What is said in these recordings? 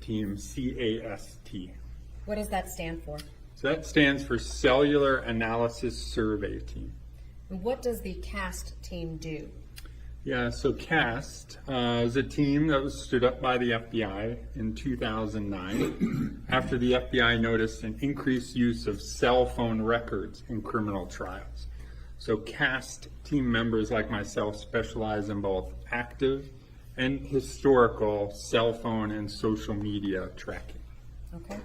team, C-A-S-T. What does that stand for? So that stands for Cellular Analysis Survey Team. And what does the CAST team do? Yeah, so CAST is a team that was stood up by the FBI in 2009 after the FBI noticed an increased use of cell phone records in criminal trials. So CAST team members like myself specialize in both active and historical cell phone and social media tracking. Okay.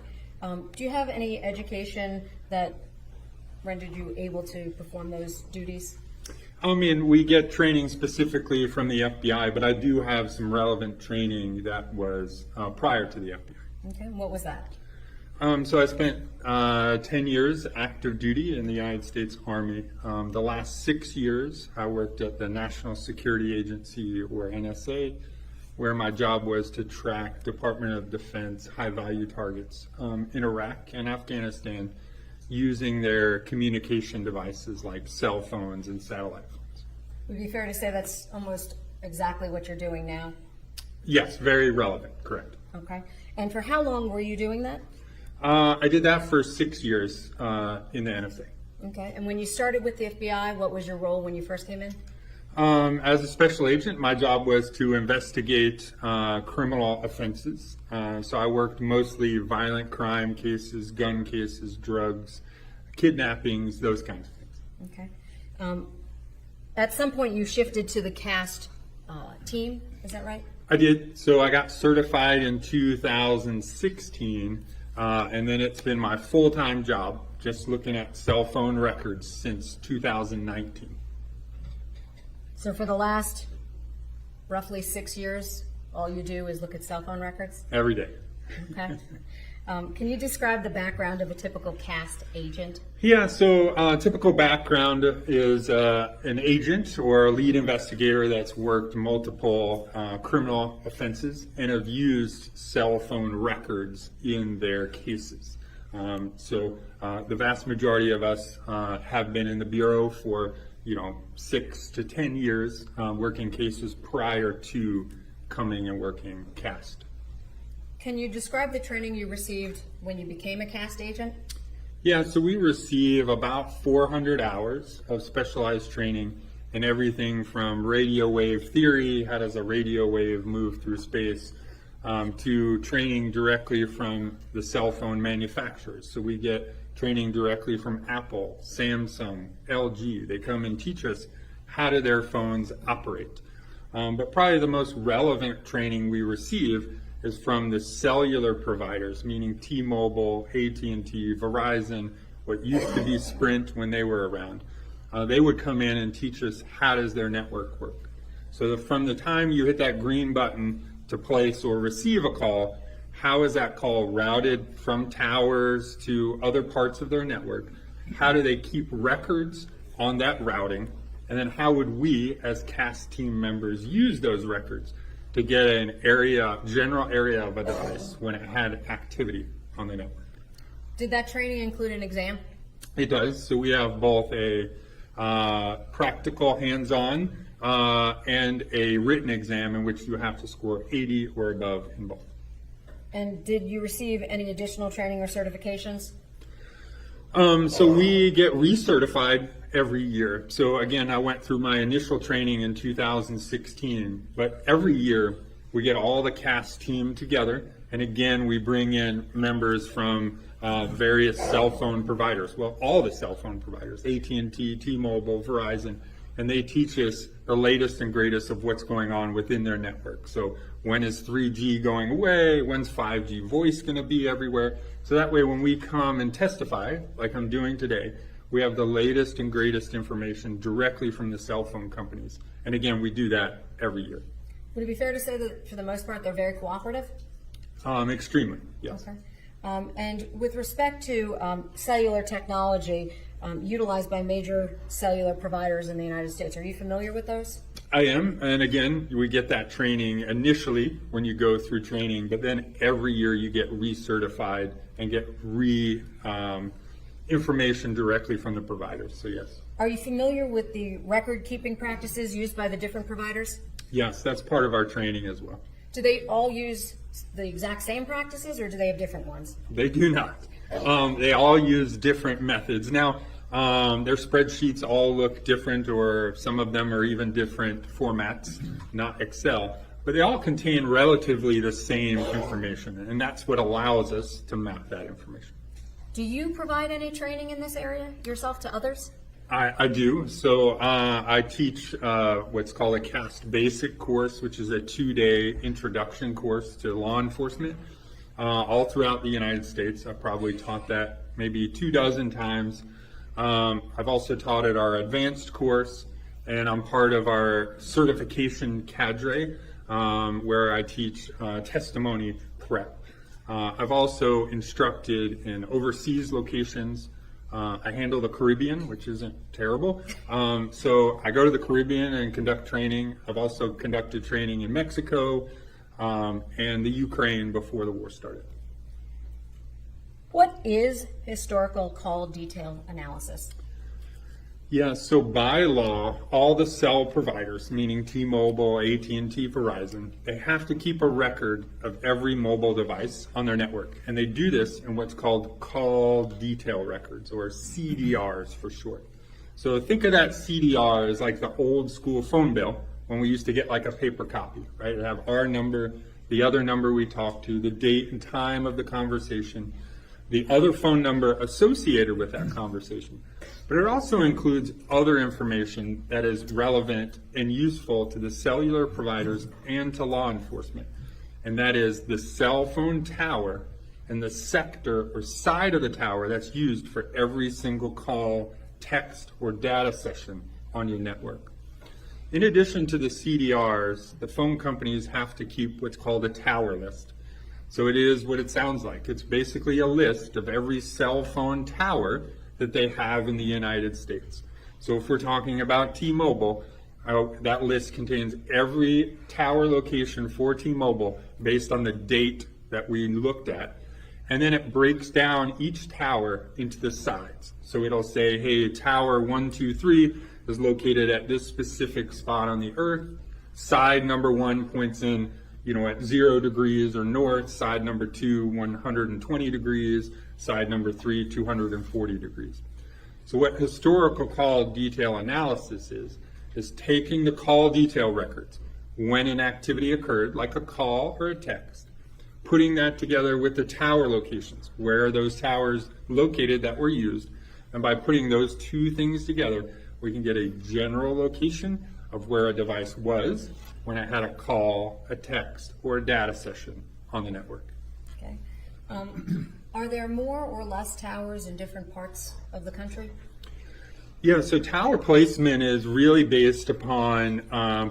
Do you have any education that rendered you able to perform those duties? I mean, we get training specifically from the FBI, but I do have some relevant training that was prior to the FBI. Okay, what was that? So I spent 10 years active duty in the United States Army. The last 6 years, I worked at the National Security Agency, or NSA, where my job was to track Department of Defense high-value targets in Iraq and Afghanistan using their communication devices like cell phones and satellite phones. Would it be fair to say that's almost exactly what you're doing now? Yes, very relevant, correct. Okay. And for how long were you doing that? I did that for 6 years in the NSA. Okay. And when you started with the FBI, what was your role when you first came in? As a special agent, my job was to investigate criminal offenses. So I worked mostly violent crime cases, gun cases, drugs, kidnappings, those kinds of things. Okay. At some point you shifted to the CAST team, is that right? I did. So I got certified in 2016, and then it's been my full-time job just looking at cell phone records since 2019. So for the last roughly 6 years, all you do is look at cell phone records? Every day. Okay. Can you describe the background of a typical CAST agent? Yeah, so typical background is an agent or a lead investigator that's worked multiple criminal offenses and have used cell phone records in their cases. So the vast majority of us have been in the Bureau for 6 to 10 years working cases prior to coming and working CAST. Can you describe the training you received when you became a CAST agent? Yeah, so we receive about 400 hours of specialized training in everything from radio wave theory, how does a radio wave move through space, to training directly from the cell phone manufacturers. So we get training directly from Apple, Samsung, LG. They come and teach us how do their phones operate. But probably the most relevant training we receive is from the cellular providers, meaning T-Mobile, AT&T, Verizon, what used to be Sprint when they were around. They would come in and teach us how does their network work. So from the time you hit that green button to place or receive a call, how is that call routed from towers to other parts of their network? How do they keep records on that routing? And then how would we as CAST team members use those records to get an general area of a device when it had activity on the network? Did that training include an exam? It does. So we have both a practical hands-on and a written exam in which you have to score 80 or above in both. And did you receive any additional training or certifications? So we get recertified every year. So again, I went through my initial training in 2016, but every year we get all the CAST team together, and again we bring in members from various cell phone providers. Well, all the cell phone providers, AT&T, T-Mobile, Verizon, and they teach us the latest and greatest of what's going on within their network. So when is 3G going away? When's 5G voice going to be everywhere? So that way when we come and testify, like I'm doing today, we have the latest and greatest information directly from the cell phone companies. And again, we do that every year. Would it be fair to say that for the most part they're very cooperative? Extremely, yes. Okay. And with respect to cellular technology utilized by major cellular providers in the United States, are you familiar with those? I am, and again, we get that training initially when you go through training, but then every year you get recertified and get information directly from the providers, so yes. Are you familiar with the record-keeping practices used by the different providers? Yes, that's part of our training as well. Do they all use the exact same practices, or do they have different ones? They do not. They all use different methods. Now, their spreadsheets all look different, or some of them are even different formats, not Excel, but they all contain relatively the same information, and that's what allows us to map that information. Do you provide any training in this area yourself to others? I do. So I teach what's called a CAST Basic course, which is a 2-day introduction course to law enforcement all throughout the United States. I've probably taught that maybe 24 times. I've also taught at our advanced course, and I'm part of our certification cadre where I teach testimony prep. I've also instructed in overseas locations. I handle the Caribbean, which isn't terrible. So I go to the Caribbean and conduct training. I've also conducted training in Mexico and the Ukraine before the war started. What is historical call detail analysis? Yeah, so by law, all the cell providers, meaning T-Mobile, AT&T, Verizon, they have to keep a record of every mobile device on their network. And they do this in what's called call detail records, or CDRs for short. So think of that CDR as like the old school phone bill when we used to get like a paper copy, right? It'd have our number, the other number we talked to, the date and time of the conversation, the other phone number associated with that conversation. But it also includes other information that is relevant and useful to the cellular providers and to law enforcement. And that is the cell phone tower and the sector or side of the tower that's used for every single call, text, or data session on your network. In addition to the CDRs, the phone companies have to keep what's called a tower list. So it is what it sounds like. It's basically a list of every cell phone tower that they have in the United States. So if we're talking about T-Mobile, that list contains every tower location for T-Mobile based on the date that we looked at. And then it breaks down each tower into the sides. So it'll say, hey, tower 123 is located at this specific spot on the earth. Side number 1 points in, at 0 degrees or north, side number 2, 120 degrees, side number 3, 240 degrees. So what historical call detail analysis is taking the call detail records when an activity occurred, like a call or a text, putting that together with the tower locations, where are those towers located that were used, and by putting those two things together, we can get a general location of where a device was when it had a call, a text, or a data session on the network. Okay. Are there more or less towers in different parts of the country? Yeah, so tower placement is really based upon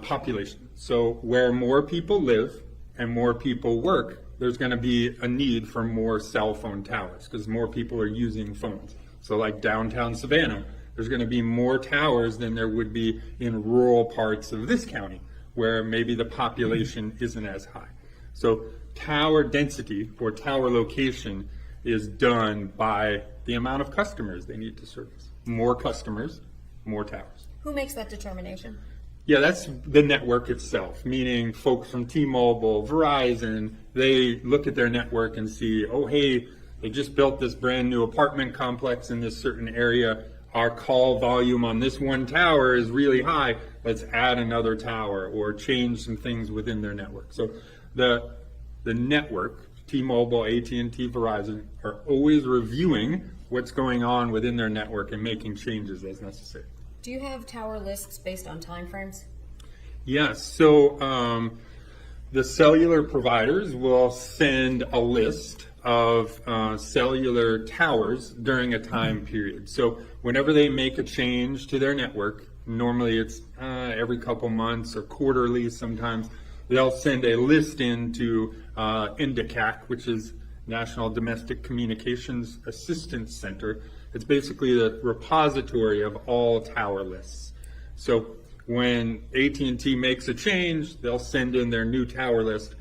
population. So where more people live and more people work, there's going to be a need for more cell phone towers because more people are using phones. So like downtown Savannah, there's going to be more towers than there would be in rural parts of this county where maybe the population isn't as high. So tower density or tower location is done by the amount of customers they need to service. More customers, more towers. Who makes that determination? Yeah, that's the network itself, meaning folks from T-Mobile, Verizon, they look at their network and see, oh, hey, they just built this brand new apartment complex in this certain area. Our call volume on this one tower is really high. Let's add another tower or change some things within their network. So the network, T-Mobile, AT&T, Verizon, are always reviewing what's going on within their network and making changes as necessary. Do you have tower lists based on timeframes? Yes. So the cellular providers will send a list of cellular towers during a time period. So whenever they make a change to their network, normally it's every couple months or quarterly sometimes, they'll send a list into NDCAC, which is National Domestic Communications Assistance Center. It's basically the repository of all tower lists. So when AT&T makes a change, they'll send in their new tower list.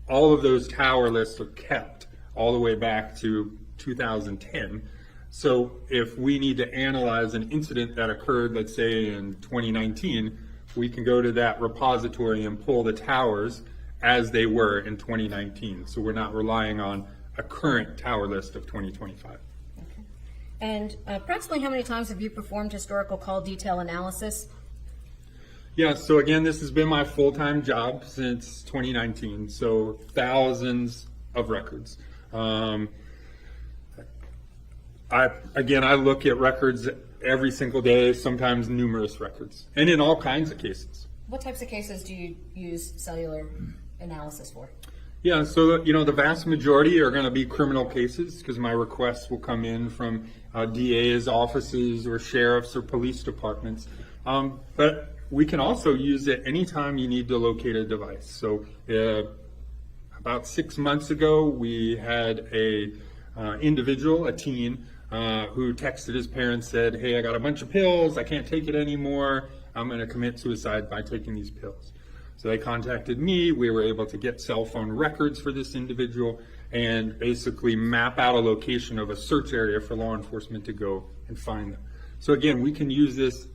All of those tower lists are kept all the way back to 2010. So if we need to analyze an incident that occurred, let's say in 2019, we can go to that repository and pull the towers as they were in 2019. So we're not relying on a current tower list of 2025. And approximately how many times have you performed historical call detail analysis? Yeah, so again, this has been my full-time job since 2019, so thousands of records. I look at records every single day, sometimes numerous records, and in all kinds of cases. What types of cases do you use cellular analysis for? Yeah, so the vast majority are going to be criminal cases because my requests will come in from DA's offices or sheriffs or police departments. But we can also use it anytime you need to locate a device. So about 6 months ago, we had a individual, a teen, who texted his parents, said, "Hey, I got a bunch of pills. I can't take it anymore. I'm going to commit suicide by taking these pills." So they contacted me. We were able to get cell phone records for this individual and basically map out a location of a search area for law enforcement to go and find them. So again, we can use this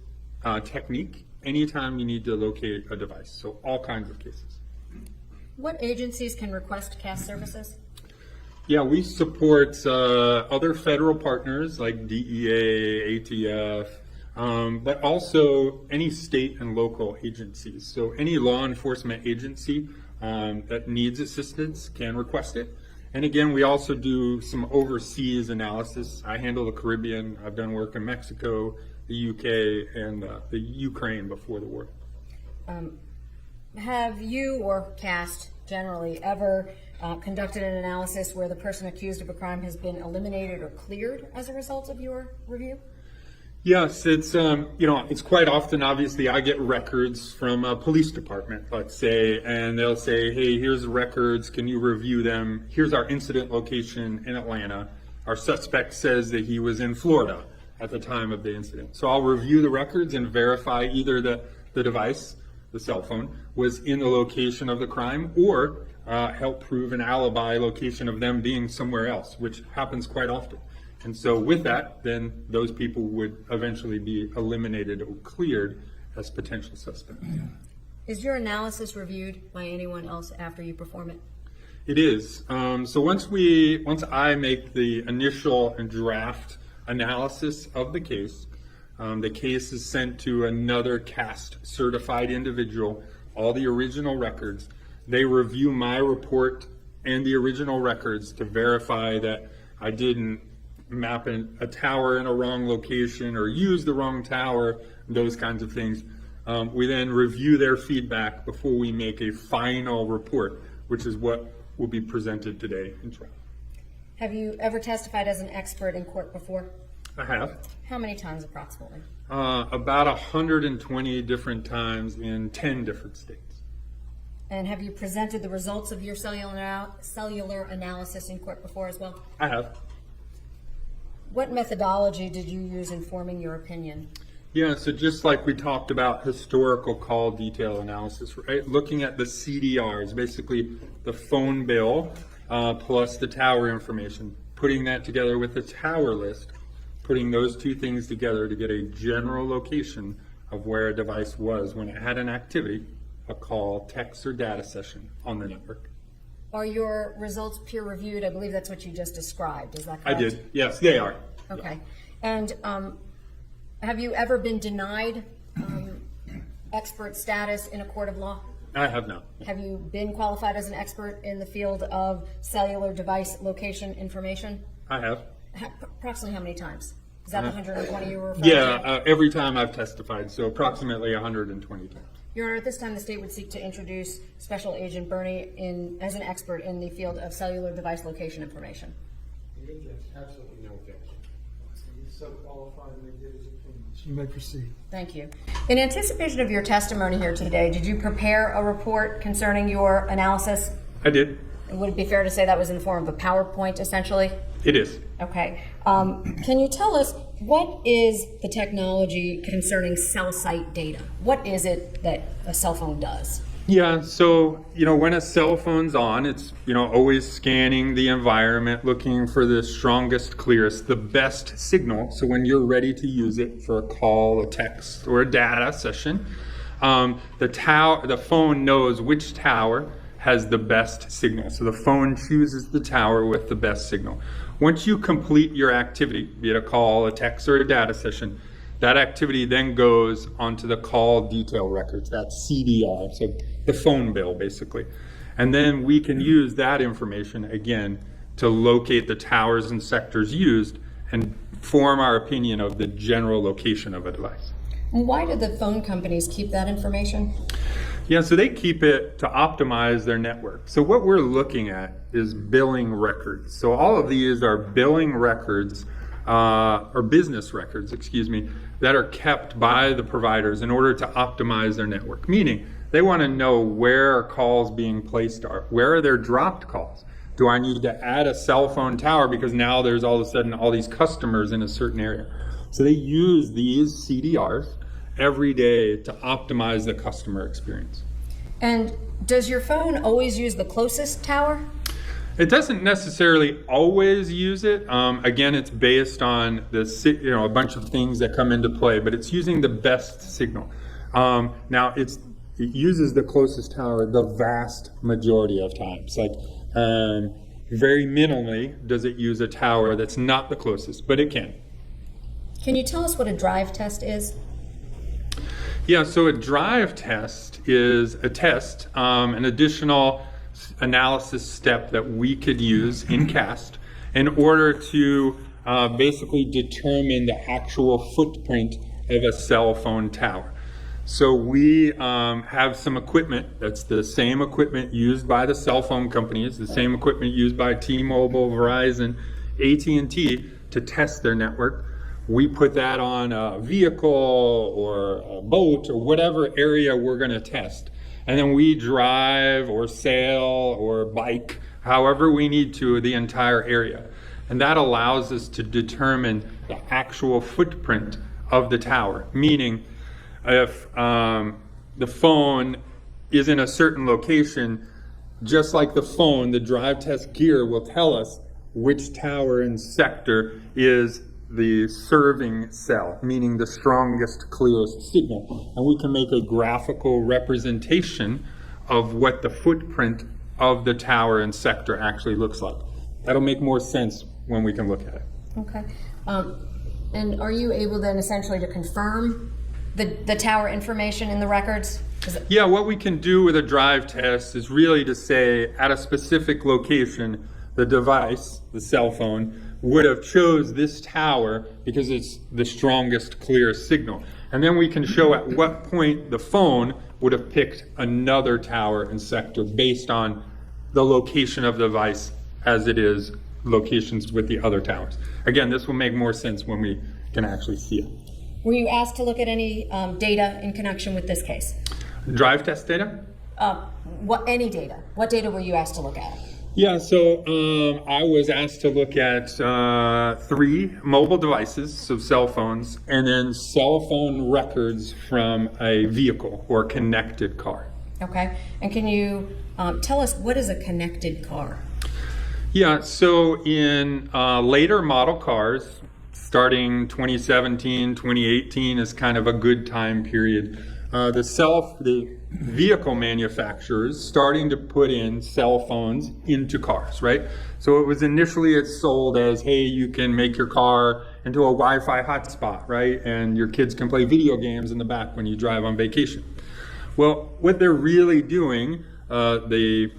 technique anytime you need to locate a device. So all kinds of cases. What agencies can request CAS services? Yeah, we support other federal partners like DEA, ATF, but also any state and local agencies. So any law enforcement agency that needs assistance can request it. And again, we also do some overseas analysis. I handle the Caribbean. I've done work in Mexico, the UK, and the Ukraine before the war. Have you or CAST generally ever conducted an analysis where the person accused of a crime has been eliminated or cleared as a result of your review? Yes, it's it's quite often, obviously, I get records from a police department, let's say, and they'll say, "Hey, here's the records, can you review them? Here's our incident location in Atlanta. Our suspect says that he was in Florida at the time of the incident." So I'll review the records and verify either the device, the cell phone, was in the location of the crime, or help prove an alibi location of them being somewhere else, which happens quite often. And so with that, then those people would eventually be eliminated or cleared as potential suspects. Is your analysis reviewed by anyone else after you perform it? It is. So once I make the initial and draft analysis of the case is sent to another CAST certified individual, all the original records. They review my report and the original records to verify that I didn't map a tower in a wrong location or use the wrong tower, those kinds of things. We then review their feedback before we make a final report, which is what will be presented today in trial. Have you ever testified as an expert in court before? I have. How many times approximately? About 120 different times in 10 different states. And have you presented the results of your cellular analysis in court before as well? I have. What methodology did you use in forming your opinion? Yeah, so just like we talked about historical call detail analysis, right? Looking at the CDRs, basically the phone bill plus the tower information, putting that together with the tower list, putting those two things together to get a general location of where a device was when it had an activity, a call, text, or data session on the network. Are your results peer reviewed? I believe that's what you just described. Is that correct? I did. Yes, they are. Okay. And have you ever been denied expert status in a court of law? I have not. Have you been qualified as an expert in the field of cellular device location information? I have. Approximately how many times? Is that the 120 you were referring to? Yeah, every time I've testified, so approximately 120 times. Your Honor, at this time, the state would seek to introduce Special Agent Berni as an expert in the field of cellular device location information. Absolutely no objection. He's so qualified and they did his opinion. You may proceed. Thank you. In anticipation of your testimony here today, did you prepare a report concerning your analysis? I did. Would it be fair to say that was in the form of a PowerPoint, essentially? It is. Okay. Can you tell us what is the technology concerning cell site data? What is it that a cell phone does? Yeah, so, when a cell phone's on, it's, always scanning the environment, looking for the strongest, clearest, the best signal. So when you're ready to use it for a call, a text, or a data session, the phone knows which tower has the best signal. So the phone chooses the tower with the best signal. Once you complete your activity, be it a call, a text, or a data session, that activity then goes onto the call detail records, that's CDR, so the phone bill basically. And then we can use that information again to locate the towers and sectors used and form our opinion of the general location of a device. Why do the phone companies keep that information? Yeah, so they keep it to optimize their network. So what we're looking at is billing records. So all of these are billing records, or business records, excuse me, that are kept by the providers in order to optimize their network. Meaning, they want to know where are calls being placed are, where are their dropped calls? Do I need to add a cell phone tower because now there's all of a sudden all these customers in a certain area? So they use these CDRs every day to optimize the customer experience. And does your phone always use the closest tower? It doesn't necessarily always use it. Again, it's based on a bunch of things that come into play, but it's using the best signal. Now, it uses the closest tower the vast majority of times. Like very minimally does it use a tower that's not the closest, but it can. Can you tell us what a drive test is? Yeah, so a drive test is a test, an additional analysis step that we could use in CAST in order to basically determine the actual footprint of a cell phone tower. So we have some equipment that's the same equipment used by the cell phone companies, the same equipment used by T-Mobile, Verizon, AT&T to test their network. We put that on a vehicle or a boat or whatever area we're going to test. And then we drive or sail or bike, however we need to, the entire area. And that allows us to determine the actual footprint of the tower. Meaning, if the phone is in a certain location, just like the phone, the drive test gear will tell us which tower and sector is the serving cell, meaning the strongest, clearest signal. And we can make a graphical representation of what the footprint of the tower and sector actually looks like. That'll make more sense when we can look at it. Okay. And are you able then essentially to confirm the tower information in the records? Yeah, what we can do with a drive test is really to say at a specific location, the device, the cell phone, would have chose this tower because it's the strongest, clearest signal. And then we can show at what point the phone would have picked another tower and sector based on the location of the device as it is locations with the other towers. Again, this will make more sense when we can actually see it. Were you asked to look at any data in connection with this case? Drive test data? Any data? What data were you asked to look at? Yeah, so I was asked to look at 3 mobile devices, so cell phones, and then cell phone records from a vehicle or connected car. Okay, and can you tell us what is a connected car? Yeah, so in later model cars, starting 2017, 2018 is kind of a good time period. The vehicle manufacturers starting to put in cell phones into cars, right? So it was initially sold as, hey, you can make your car into a Wi-Fi hotspot, right? And your kids can play video games in the back when you drive on vacation. Well, what they're really doing, the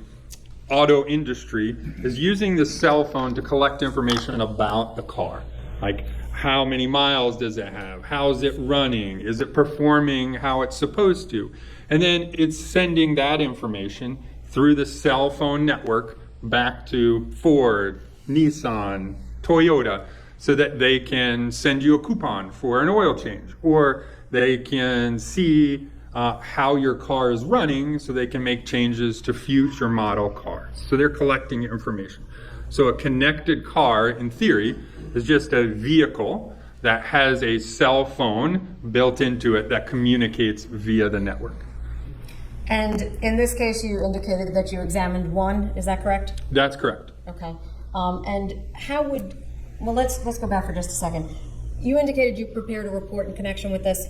auto industry, is using the cell phone to collect information about the car. Like, how many miles does it have? How is it running? Is it performing how it's supposed to? And then it's sending that information through the cell phone network back to Ford, Nissan, Toyota, so that they can send you a coupon for an oil change, or they can see how your car is running so they can make changes to future model cars. So they're collecting information. So a connected car, in theory, is just a vehicle that has a cell phone built into it that communicates via the network. And in this case, you indicated that you examined one, is that correct? That's correct. Okay. And how would, well, let's go back for just a second. You indicated you prepared a report in connection with this?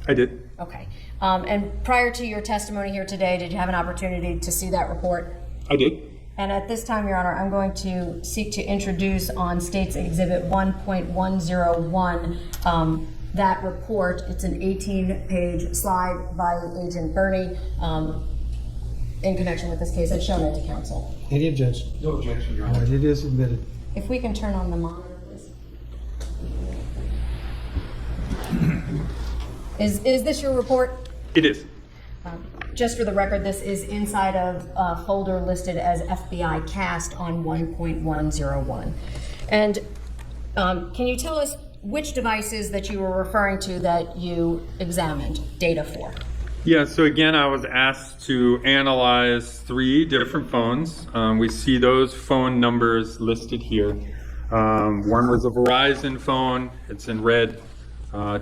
I did. Okay. And prior to your testimony here today, did you have an opportunity to see that report? I did. And at this time, Your Honor, I'm going to seek to introduce on State's Exhibit 1.101 that report. It's an 18-page slide by Agent Berni in connection with this case. I've shown it to counsel. Any objection? No objection, Your All Honor. right, it is admitted. If we can turn on the monitor, please. Is this your report? It is. Just for the record, this is inside of a folder listed as FBI Cast on 1.101. And can you tell us which devices that you were referring to that you examined data for? Yeah, so again, I was asked to analyze 3 different phones. We see those phone numbers listed here. One was a Verizon phone, it's in red.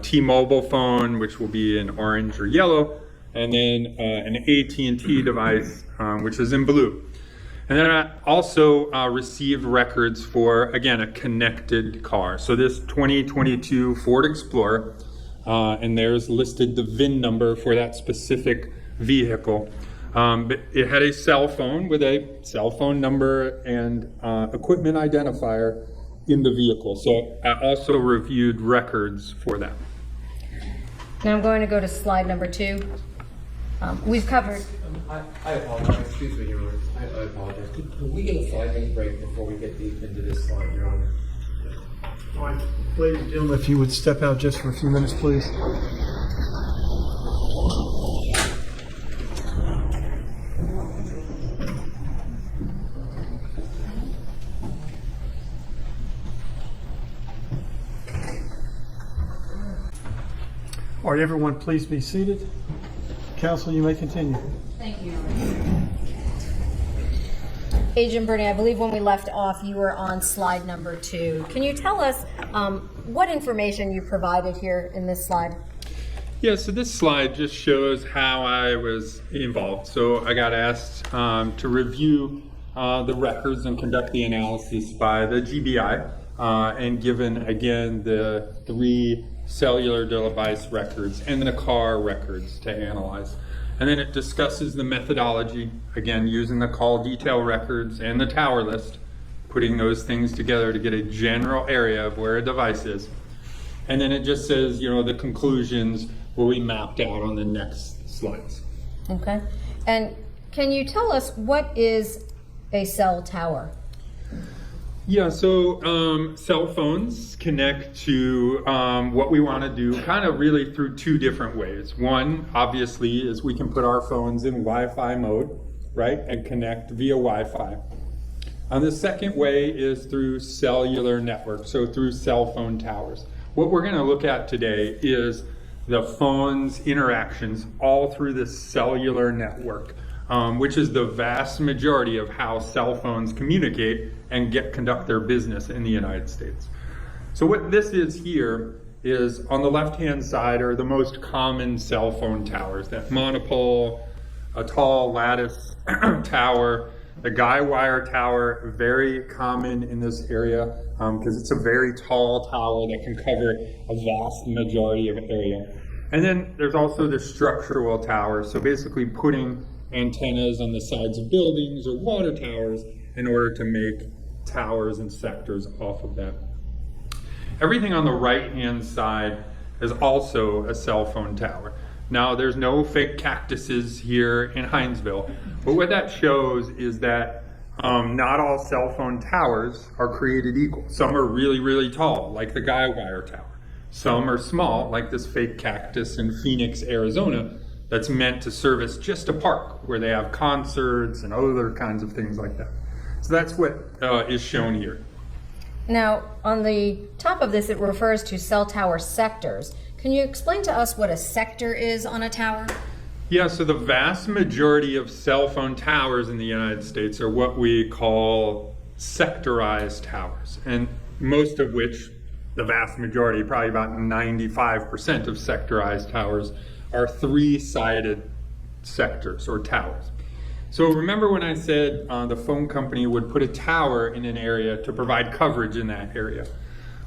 T-Mobile phone, which will be in orange or yellow. And then an AT&T device, which is in blue. And then I also received records for, again, a connected car. So this 2022 Ford Explorer, and there's listed the VIN number for that specific vehicle. But it had a cell phone with a cell phone number and equipment identifier in the vehicle. So I also reviewed records for that. Now I'm going to go to slide number 2. We've covered. I apologize. Excuse me, Your Honor. I apologize. Could we get a 5-minute break before we get deep into this slide, Your Honor? All right, ladies and gentlemen, if you would step out just for a few minutes, please. All right, everyone, please be seated. Counsel, you may continue. Thank you. Agent Berni, I believe when we left off, you were on slide number 2. Can you tell us what information you provided here in this slide? Yeah, so this slide just shows how I was involved. So I got asked to review the records and conduct the analysis by the GBI, and given, again, the 3 cellular device records and the car records to analyze. And then it discusses the methodology, again, using the call detail records and the tower list, putting those things together to get a general area of where a device is. And then it just says, you know, the conclusions will be mapped out on the next slides. Okay. And can you tell us what is a cell tower? Yeah, so cell phones connect to what we want to do kind of really through 2 different ways. One, obviously, is we can put our phones in Wi-Fi mode, right, and connect via Wi-Fi. And the second way is through cellular networks, so through cell phone towers. What we're going to look at today is the phone's interactions all through this cellular network, which is the vast majority of how cell phones communicate and conduct their business in the United States. So what this is here is on the left-hand side are the most common cell phone towers, that monopole, a tall lattice tower, the guy wire tower, very common in this area because it's a very tall tower that can cover a vast majority of area. And then there's also the structural tower, so basically putting antennas on the sides of buildings or water towers in order to make towers and sectors off of that. Everything on the right-hand side is also a cell phone tower. Now, there's no fake cactuses here in Hinesville, but what that shows is that not all cell phone towers are created equal. Some are really, really tall, like the guy wire tower. Some are small, like this fake cactus in Phoenix, Arizona, that's meant to service just a park where they have concerts and other kinds of things like that. So that's what is shown here. Now, on the top of this, it refers to cell tower sectors. Can you explain to us what a sector is on a tower? Yeah, so the vast majority of cell phone towers in the United States are what we call sectorized towers, and most of which, the vast majority, probably about 95% of sectorized towers, are 3-sided sectors or towers. So remember when I said the phone company would put a tower in an area to provide coverage in that area?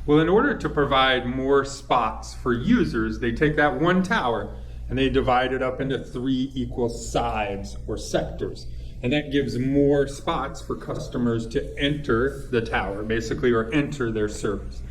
Well, in order to provide more spots for users, they take that one tower and they divide it up into 3 equal sides or sectors. and that gives more spots for customers to enter the tower, basically, or enter their service.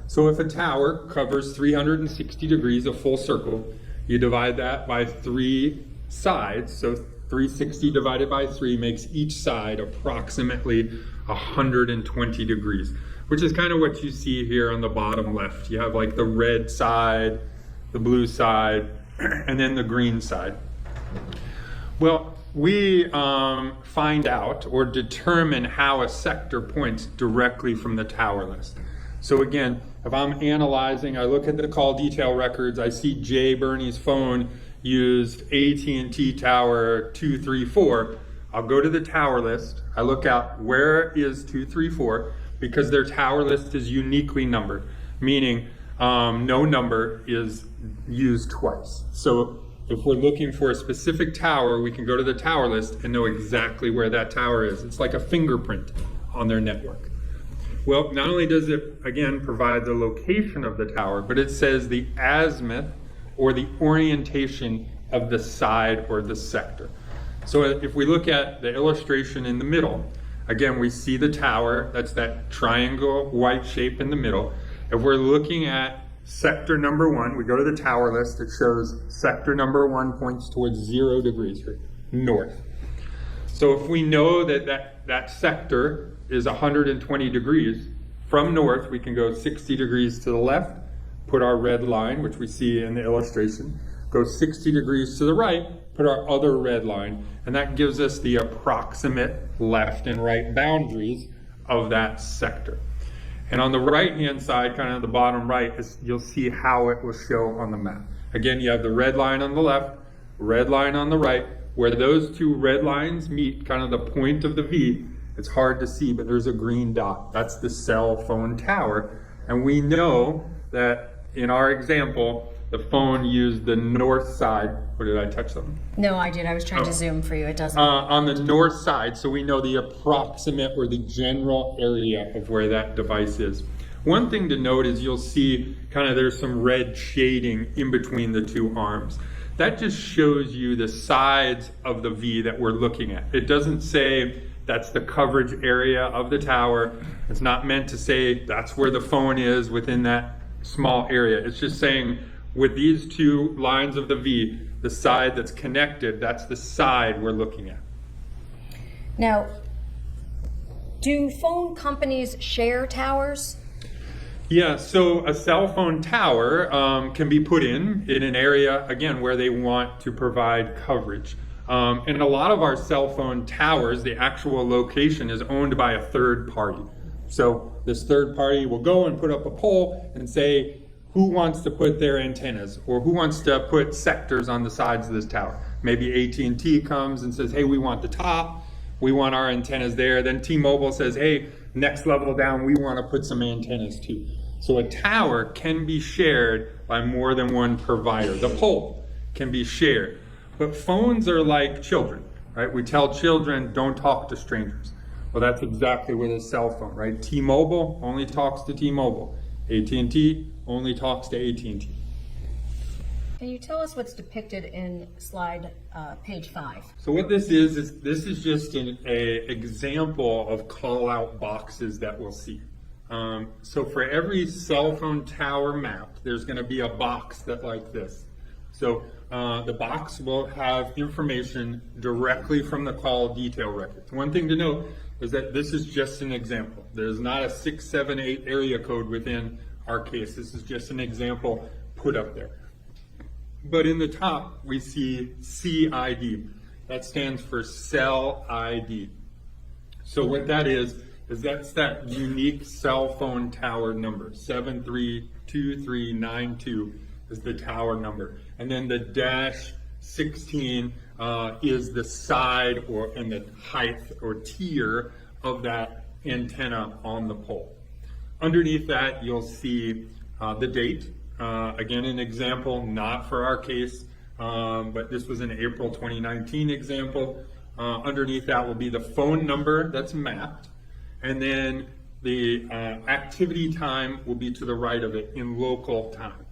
So if a tower covers 360 degrees, a full circle, you divide that by 3 sides, so 360 divided by 3 makes each side approximately 120 degrees, which is kind of what you see here on the bottom left. You have like the red side, the blue side, and then the green side. Well, we find out or determine how a sector points directly from the tower list. So again, if I'm analyzing, I look at the call detail records, I see Berni's phone used AT&T tower 234. I'll go to the tower list. I look out where is 234 because their tower list is uniquely numbered, meaning no number is used twice. So if we're looking for a specific tower, we can go to the tower list and know exactly where that tower is. It's like a fingerprint on their network. Well, not only does it, again, provide the location of the tower, but it says the azimuth or the orientation of the side or the sector. So if we look at the illustration in the middle, again, we see the tower, that's that triangle white shape in the middle. If we're looking at sector number 1, we go to the tower list, it shows sector number 1 points towards 0 degrees, right? North. So if we know that sector is 120 degrees, from north we can go 60 degrees to the left, put our red line, which we see in the illustration, go 60 degrees to the right, put our other red line, and that gives us the approximate left and right boundaries of that sector. And on the right-hand side, kind of the bottom right, you'll see how it will show on the map. Again, you have the red line on the left, red line on the right. Where those 2 red lines meet, kind of the point of the V, it's hard to see, but there's a green dot. That's the cell phone tower. And we know that in our example, the phone used the north side. Or did I touch something? No, I did. I was trying to zoom for you. It doesn't. On the north side, so we know the approximate or the general area of where that device is. One thing to note is you'll see kind of there's some red shading in between the 2 arms. That just shows you the sides of the V that we're looking at. It doesn't say that's the coverage area of the tower. It's not meant to say that's where the phone is within that small area. It's just saying with these 2 lines of the V, the side that's connected, that's the side we're looking at. Now, do phone companies share towers? Yeah, so a cell phone tower can be put in an area, again, where they want to provide coverage. And a lot of our cell phone towers, the actual location is owned by a third party. So this third party will go and put up a pole and say, who wants to put their antennas or who wants to put sectors on the sides of this tower? Maybe AT&T comes and says, hey, we want the top, we want our antennas there. Then T-Mobile says, hey, next level down, we want to put some antennas too. So a tower can be shared by more than one provider. The pole can be shared. But phones are like children, right? We tell children, don't talk to strangers. Well, that's exactly with a cell phone, right? T-Mobile only talks to T-Mobile. AT&T only talks to AT&T. Can you tell us what's depicted in slide page 5? So what this is this is just an example of call-out boxes that we'll see. So for every cell phone tower map, there's going to be a box that like this. So the box will have information directly from the call detail records. One thing to note is that this is just an example. There's not a 678 area code within our case. This is just an example put up there. But in the top, we see CID. That stands for cell ID. So what that is that's that unique cell phone tower number. 732392 is the tower number. And then the -16 is the side and the height or tier of that antenna on the pole. Underneath that, you'll see the date. Again, an example, not for our case, but this was an April 2019 example. Underneath that will be the phone number that's mapped, and then the activity time will be to the right of it in local time.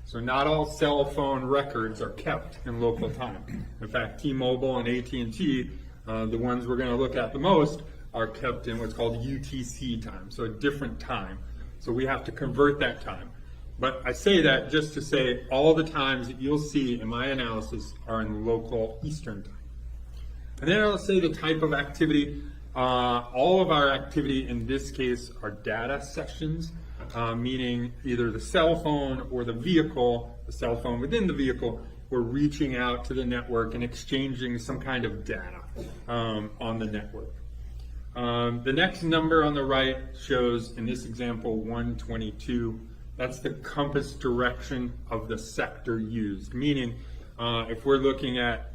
So not all cell phone records are kept in local time. In fact, T-Mobile and AT&T The ones we're going to look at the most are kept in what's called UTC time, so a different time. So we have to convert that time. But I say that just to say all the times that you'll see in my analysis are in local Eastern time. And then I'll say the type of activity. All of our activity in this case are data sessions, meaning either the cell phone or the vehicle, the cell phone within the vehicle, we're reaching out to the network and exchanging some kind of data on the network. The next number on the right shows, in this example, 122. That's the compass direction of the sector used, meaning if we're looking at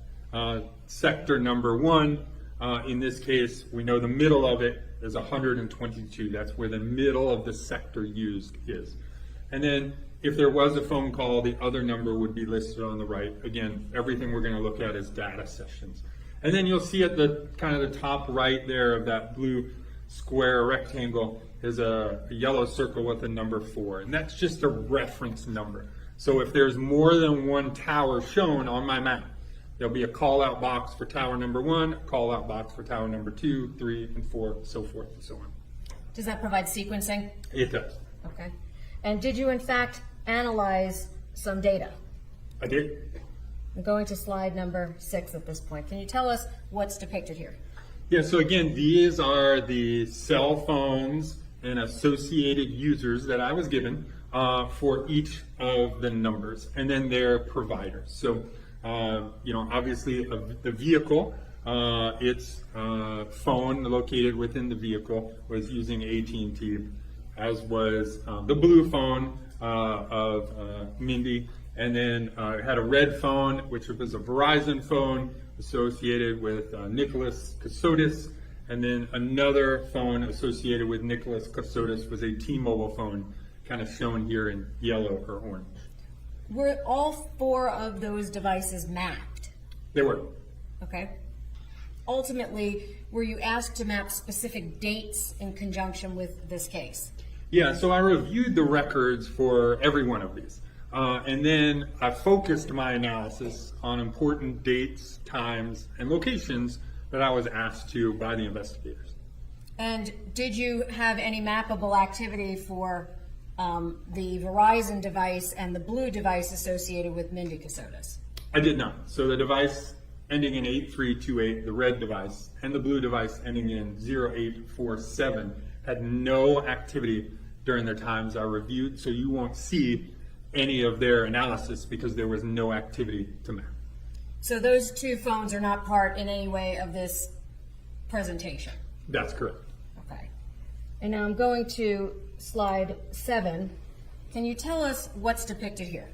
sector number 1, in this case, we know the middle of it is 122. That's where the middle of the sector used is. And then if there was a phone call, the other number would be listed on the right. Again, everything we're going to look at is data sessions. And then you'll see at the kind of the top right there of that blue square rectangle is a yellow circle with a number 4. And that's just a reference number. So if there's more than one tower shown on my map, there'll be a call out box for tower number 1, a call out box for tower number 2, 3, and 4, so forth and so on. Does that provide sequencing? It does. Okay. And did you in fact analyze some data? I did. I'm going to slide number 6 at this point. Can you tell us what's depicted here? Yeah, so again, these are the cell phones and associated users that I was given for each of the numbers, and then their providers. So, obviously the vehicle, its phone located within the vehicle was using AT&T, as was the blue phone of Mindy, and then it had a red phone, which was a Verizon phone associated with Nicholas Kassotis, and then another phone associated with Nicholas Kassotis was a T-Mobile phone, kind of shown here in yellow or orange. Were all 4 of those devices mapped? They were. Okay. Ultimately, were you asked to map specific dates in conjunction with this case? Yeah, so I reviewed the records for every one of these. And then I focused my analysis on important dates, times, and locations that I was asked to by the investigators. And did you have any mappable activity for the Verizon device and the blue device associated with Mindy Kassotis? I did not. So the device ending in 8328, the red device, and the blue device ending in 0847 had no activity during the times I reviewed, so you won't see any of their analysis because there was no activity to map. So those 2 phones are not part in any way of this presentation? That's correct. Okay. And now I'm going to slide 7. Can you tell us what's depicted here?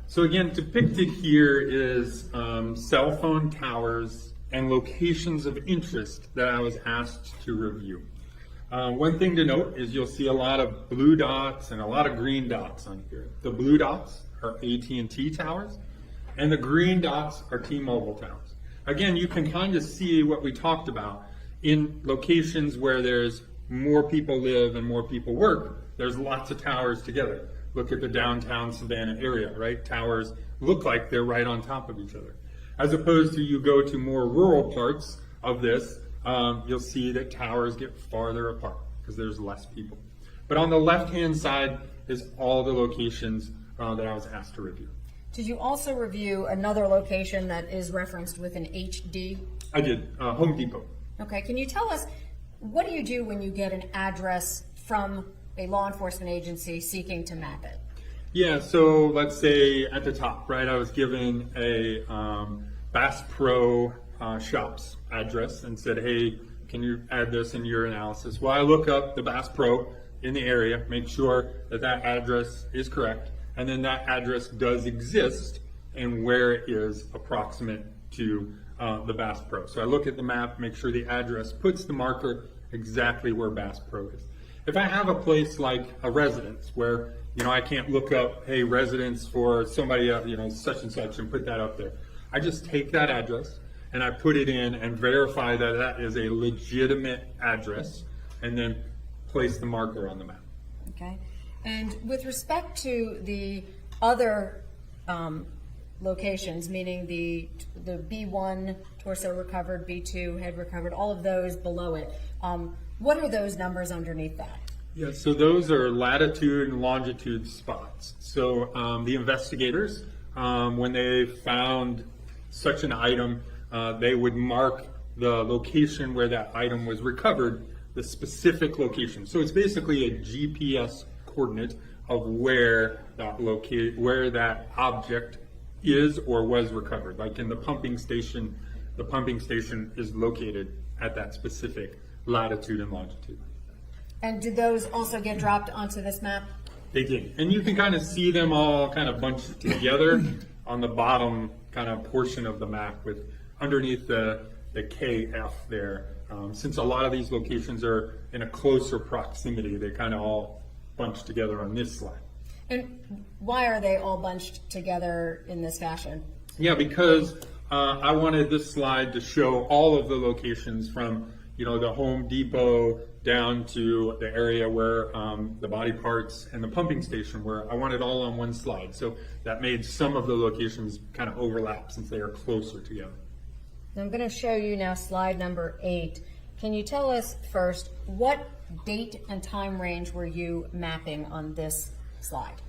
So again, depicted here is cell phone towers and locations of interest that I was asked to review. One thing to note is you'll see a lot of blue dots and a lot of green dots on here. The blue dots are AT&T towers, and the green dots are T-Mobile towers. Again, you can kind of see what we talked about in locations where there's more people live and more people work. There's lots of towers together. Look at the downtown Savannah area, right? Towers look like they're right on top of each other. As opposed to you go to more rural parts of this, you'll see that towers get farther apart because there's less people. But on the left-hand side is all the locations that I was asked to review. Did you also review another location that is referenced with an HD? I did, Home Depot. Okay, can you tell us, what do you do when you get an address from a law enforcement agency seeking to map it? Yeah, so let's say at the top, right, I was given a Bass Pro Shops address and said, hey, can you add this in your analysis? Well, I look up the Bass Pro in the area, make sure that that address is correct, and then that address does exist and where it is approximate to the Bass Pro. So I look at the map, make sure the address puts the marker exactly where Bass Pro is. If I have a place like a residence where, I can't look up, hey, residence for somebody, such and such, and put that up there. I just take that address and I put it in and verify that that is a legitimate address, and then place the marker on the map. Okay. And with respect to the other locations, meaning the B1 torso recovered, B2 head recovered, all of those below it. What are those numbers underneath that? Yeah, so those are latitude and longitude spots. So the investigators, when they found such an item, they would mark the location where that item was recovered, the specific location. So it's basically a GPS coordinate of where that object is or was recovered. Like in the pumping station is located at that specific latitude and longitude. And did those also get dropped onto this map? They did. And you can kind of see them all kind of bunched together on the bottom kind of portion of the map with underneath the KF there. Since a lot of these locations are in a closer proximity, they kind of all bunched together on this slide. And why are they all bunched together in this fashion? Yeah, because I wanted this slide to show all of the locations from, the Home Depot down to the area where the body parts and the pumping station were. I wanted all on one slide. So that made some of the locations kind of overlap since they are closer together. I'm going to show you now slide number 8. Can you tell us first, what date and time range were you mapping on this slide?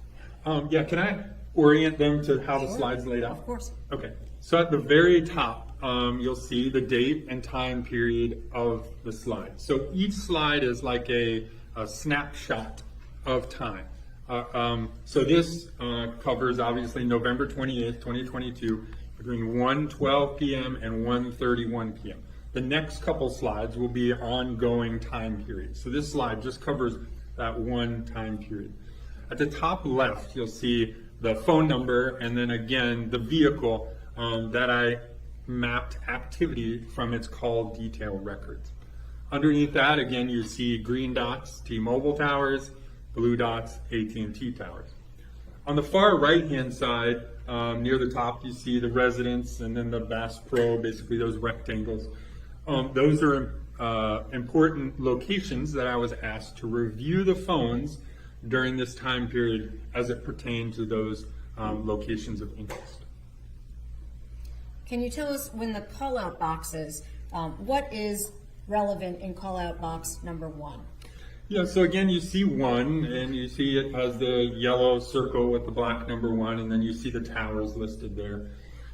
Yeah, can I orient them to how the slide's laid out? Of course. Okay, so at the very top, you'll see the date and time period of the slide. So each slide is like a snapshot of time. So this covers obviously November 28th, 2022, between 1:12 p.m. and 1:31 p.m. The next couple slides will be ongoing time periods. So this slide just covers that one time period. At the top left, you'll see the phone number and then again the vehicle that I mapped activity from its call detail records. Underneath that, again, you see green dots, T-Mobile towers, blue dots, AT&T towers. On the far right-hand side, near the top, you see the residence and then the Bass Pro, basically those rectangles. Those are important locations that I was asked to review the phones during this time period as it pertained to those locations of interest. Can you tell us when the call-out boxes, what is relevant in call-out box number 1? Yeah, so again, you see 1, and you see it has the yellow circle with the black number 1, and then you see the towers listed there.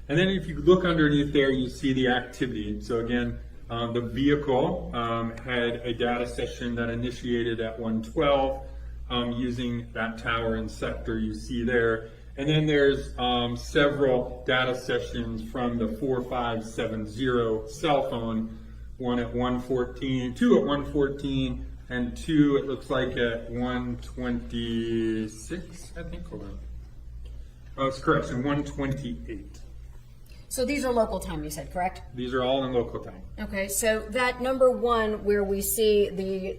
And then if you look underneath there, you see the activity. So again, the vehicle had a data session that initiated at 1:12 using that tower and sector you see there. And then there's several data sessions from the 4570 cell phone, one at 1:14, 2 at 1:14, and 2, it looks like at 1:26, I think. Hold on. Oh, it's correction, 1:28. So these are local time, you said, correct? These are all in local time. Okay, so that number 1 where we see the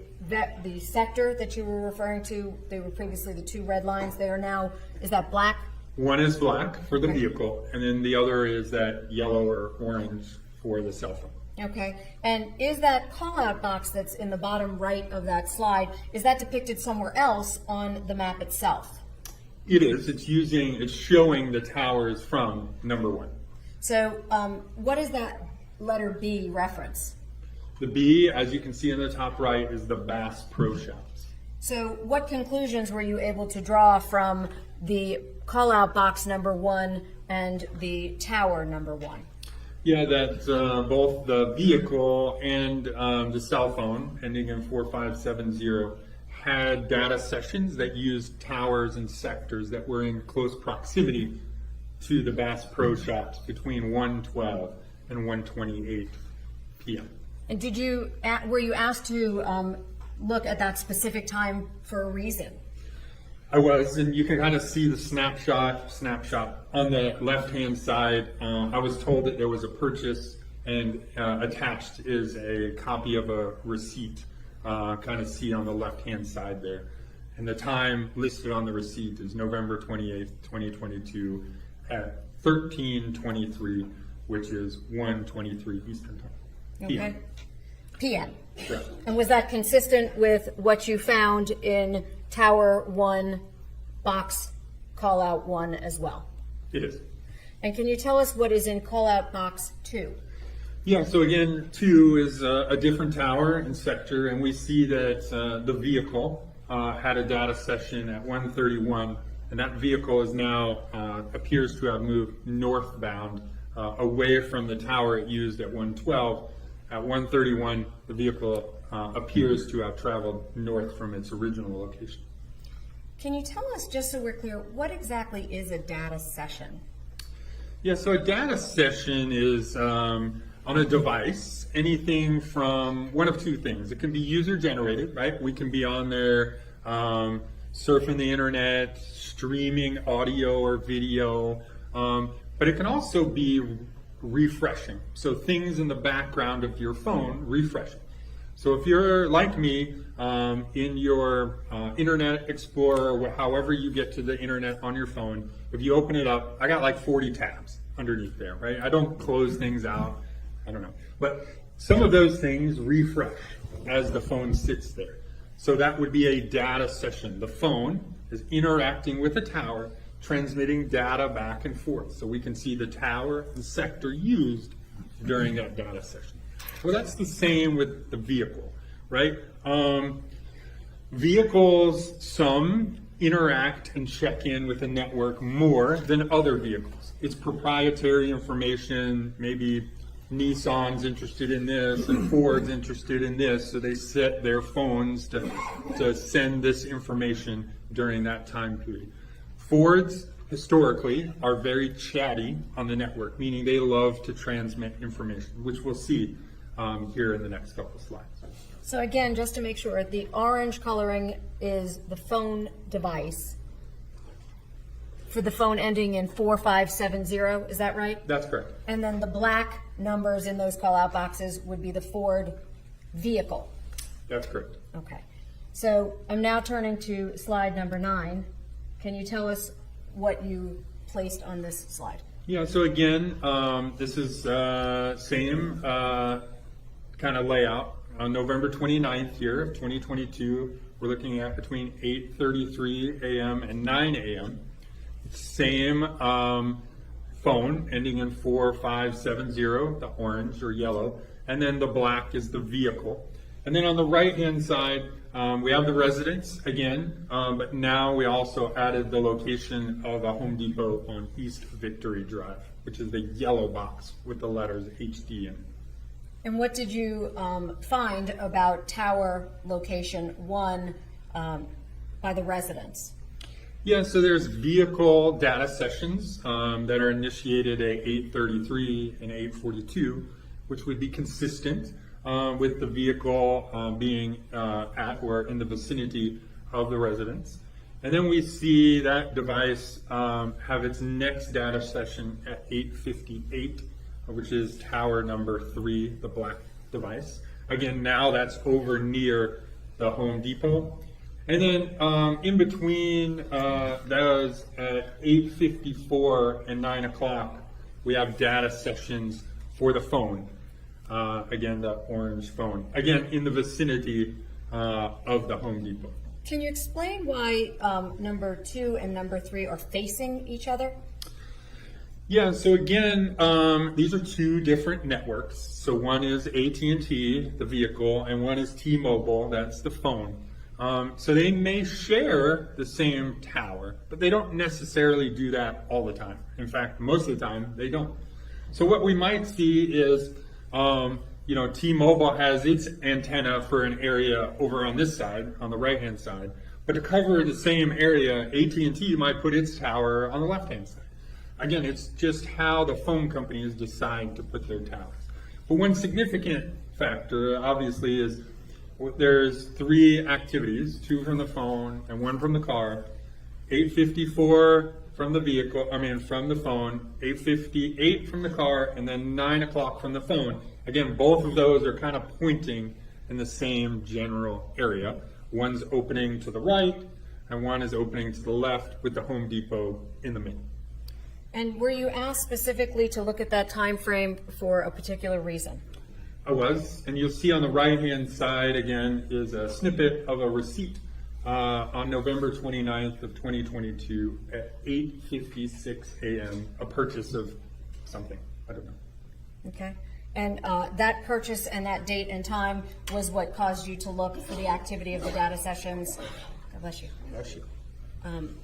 sector that you were referring to, they were previously the 2 red lines, they are now, is that black? One is black for the vehicle, and then the other is that yellow or orange for the cell phone. Okay, and is that call-out box that's in the bottom right of that slide, is that depicted somewhere else on the map itself? It is. It's showing the towers from number 1. So what is that letter B reference? The B, as you can see in the top right, is the Bass Pro Shops. So what conclusions were you able to draw from the call-out box number 1 and the tower number 1? Yeah, that both the vehicle and the cell phone, ending in 4570, had data sessions that used towers and sectors that were in close proximity to the Bass Pro Shops between 1:12 and 1:28 p.m. And were you asked to look at that specific time for a reason? I was, and you can kind of see the snapshot on the left-hand side. I was told that there was a purchase, and attached is a copy of a receipt, kind of see on the left-hand side there. And the time listed on the receipt is November 28th, 2022 at 13:23, which is 1:23 Eastern Time. Okay. PM. Correct. And was that consistent with what you found in Tower 1, Box Call Out 1 as well? It is. And can you tell us what is in call-out box 2? Yeah, so again, 2 is a different tower and sector, and we see that the vehicle had a data session at 1:31, and that vehicle is now appears to have moved northbound away from the tower it used at 1:12. At 1:31, the vehicle appears to have traveled north from its original location. Can you tell us, just so we're clear, what exactly is a data session? Yeah, so a data session is on a device, anything from one of two things. It can be user generated, right? We can be on there surfing the internet, streaming audio or video, but it can also be refreshing. So things in the background of your phone refreshing. So if you're like me, in your Internet Explorer, or however you get to the internet on your phone, if you open it up, I got like 40 tabs underneath there, right? I don't close things out, I don't know. But some of those things refresh as the phone sits there. So that would be a data session. The phone is interacting with the tower, transmitting data back and forth. So we can see the tower and sector used during that data session. Well, that's the same with the vehicle, right? Vehicles, some interact and check in with the network more than other vehicles. It's proprietary information, maybe Nissan's interested in this and Ford's interested in this, so they set their phones to send this information during that time period. Fords, historically, are very chatty on the network, meaning they love to transmit information, which we'll see here in the next couple of slides. So again, just to make sure, the orange coloring is the phone device for the phone ending in 4570, is that right? That's correct. And then the black numbers in those call-out boxes would be the Ford vehicle. That's correct. Okay. So I'm now turning to slide number 9. Can you tell us what you placed on this slide? Yeah, so again, this is same kind of layout. On November 29th here of 2022, we're looking at between 8:33 a.m. and 9 a.m. Same phone ending in 4570, the orange or yellow, and then the black is the vehicle. And then on the right-hand side, we have the residence again, but now we also added the location of a Home Depot on East Victory Drive, which is the yellow box with the letters HD in it. And what did you find about tower location 1 by the residents? Yeah, so there's vehicle data sessions that are initiated at 8:33 and 8:42, which would be consistent with the vehicle being at or in the vicinity of the residence. And then we see that device have its next data session at 8:58, which is tower number 3, the black device. Again, now that's over near the Home Depot. And then in between those at 8:54 and 9 o'clock, we have data sessions for the phone. Again, the orange phone. Again, in the vicinity of the Home Depot. Can you explain why number 2 and number 3 are facing each other? Yeah, so again, these are two different networks. So one is AT&T, the vehicle, and one is T-Mobile, that's the phone. So they may share the same tower, but they don't necessarily do that all the time. In fact, most of the time, they don't. So what we might see is, T-Mobile has its antenna for an area over on this side, on the right-hand side, but to cover the same area, AT&T might put its tower on the left-hand side. Again, it's just how the phone companies decide to put their towers. But one significant factor, obviously, is there's 3 activities, 2 from the phone and 1 from the car, 8:54 from the vehicle, from the phone, 8:58 from the car, and then 9 o'clock from the phone. Again, both of those are kind of pointing in the same general area. One's opening to the right, and one is opening to the left with the Home Depot in the middle. And were you asked specifically to look at that time frame for a particular reason? I was, and you'll see on the right-hand side again is a snippet of a receipt on November 29th of 2022 at 8:56 a.m. A purchase of something, I don't know. Okay. And that purchase and that date and time was what caused you to look for the activity of the data sessions. God bless you. Bless you.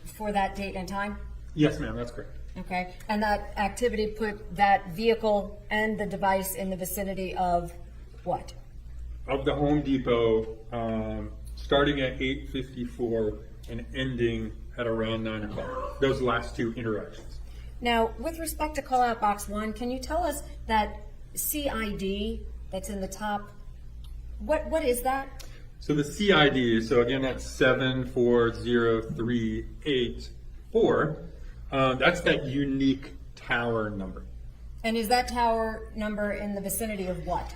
For that date and time? Yes, ma'am, that's correct. Okay. And that activity put that vehicle and the device in the vicinity of what? Of the Home Depot, starting at 8:54 and ending at around 9 o'clock. Those last two interactions. Now, with respect to call out box 1, can you tell us that CID that's in the top, what is that? So the CID, so again, that's 7403884. That's that unique tower number. And is that tower number in the vicinity of what?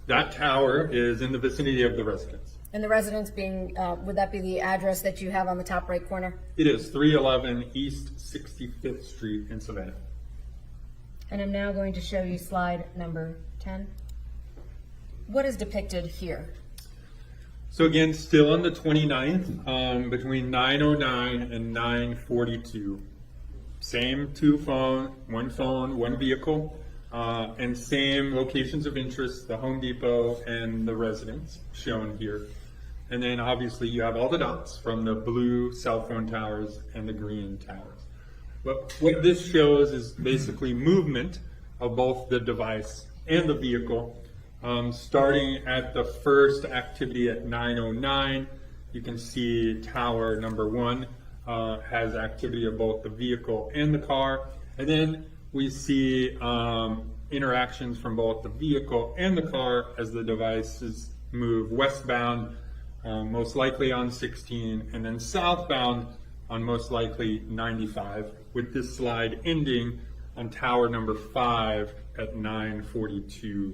That tower is in the vicinity of the residence. And the residence being, would that be the address that you have on the top right corner? It is 311 East 65th Street in Savannah. And I'm now going to show you slide number 10. What is depicted here? So again, still on the 29th, between 9:09 and 9:42. Same one phone, one vehicle, and same locations of interest, the Home Depot and the residence shown here. And then obviously you have all the dots from the blue cell phone towers and the green towers. But what this shows is basically movement of both the device and the vehicle. Starting at the first activity at 9:09, you can see tower number 1 has activity of both the vehicle and the car. And then we see interactions from both the vehicle and the car as the devices move westbound, most likely on 16, and then southbound on most likely 95, with this slide ending on tower number 5 at 9:42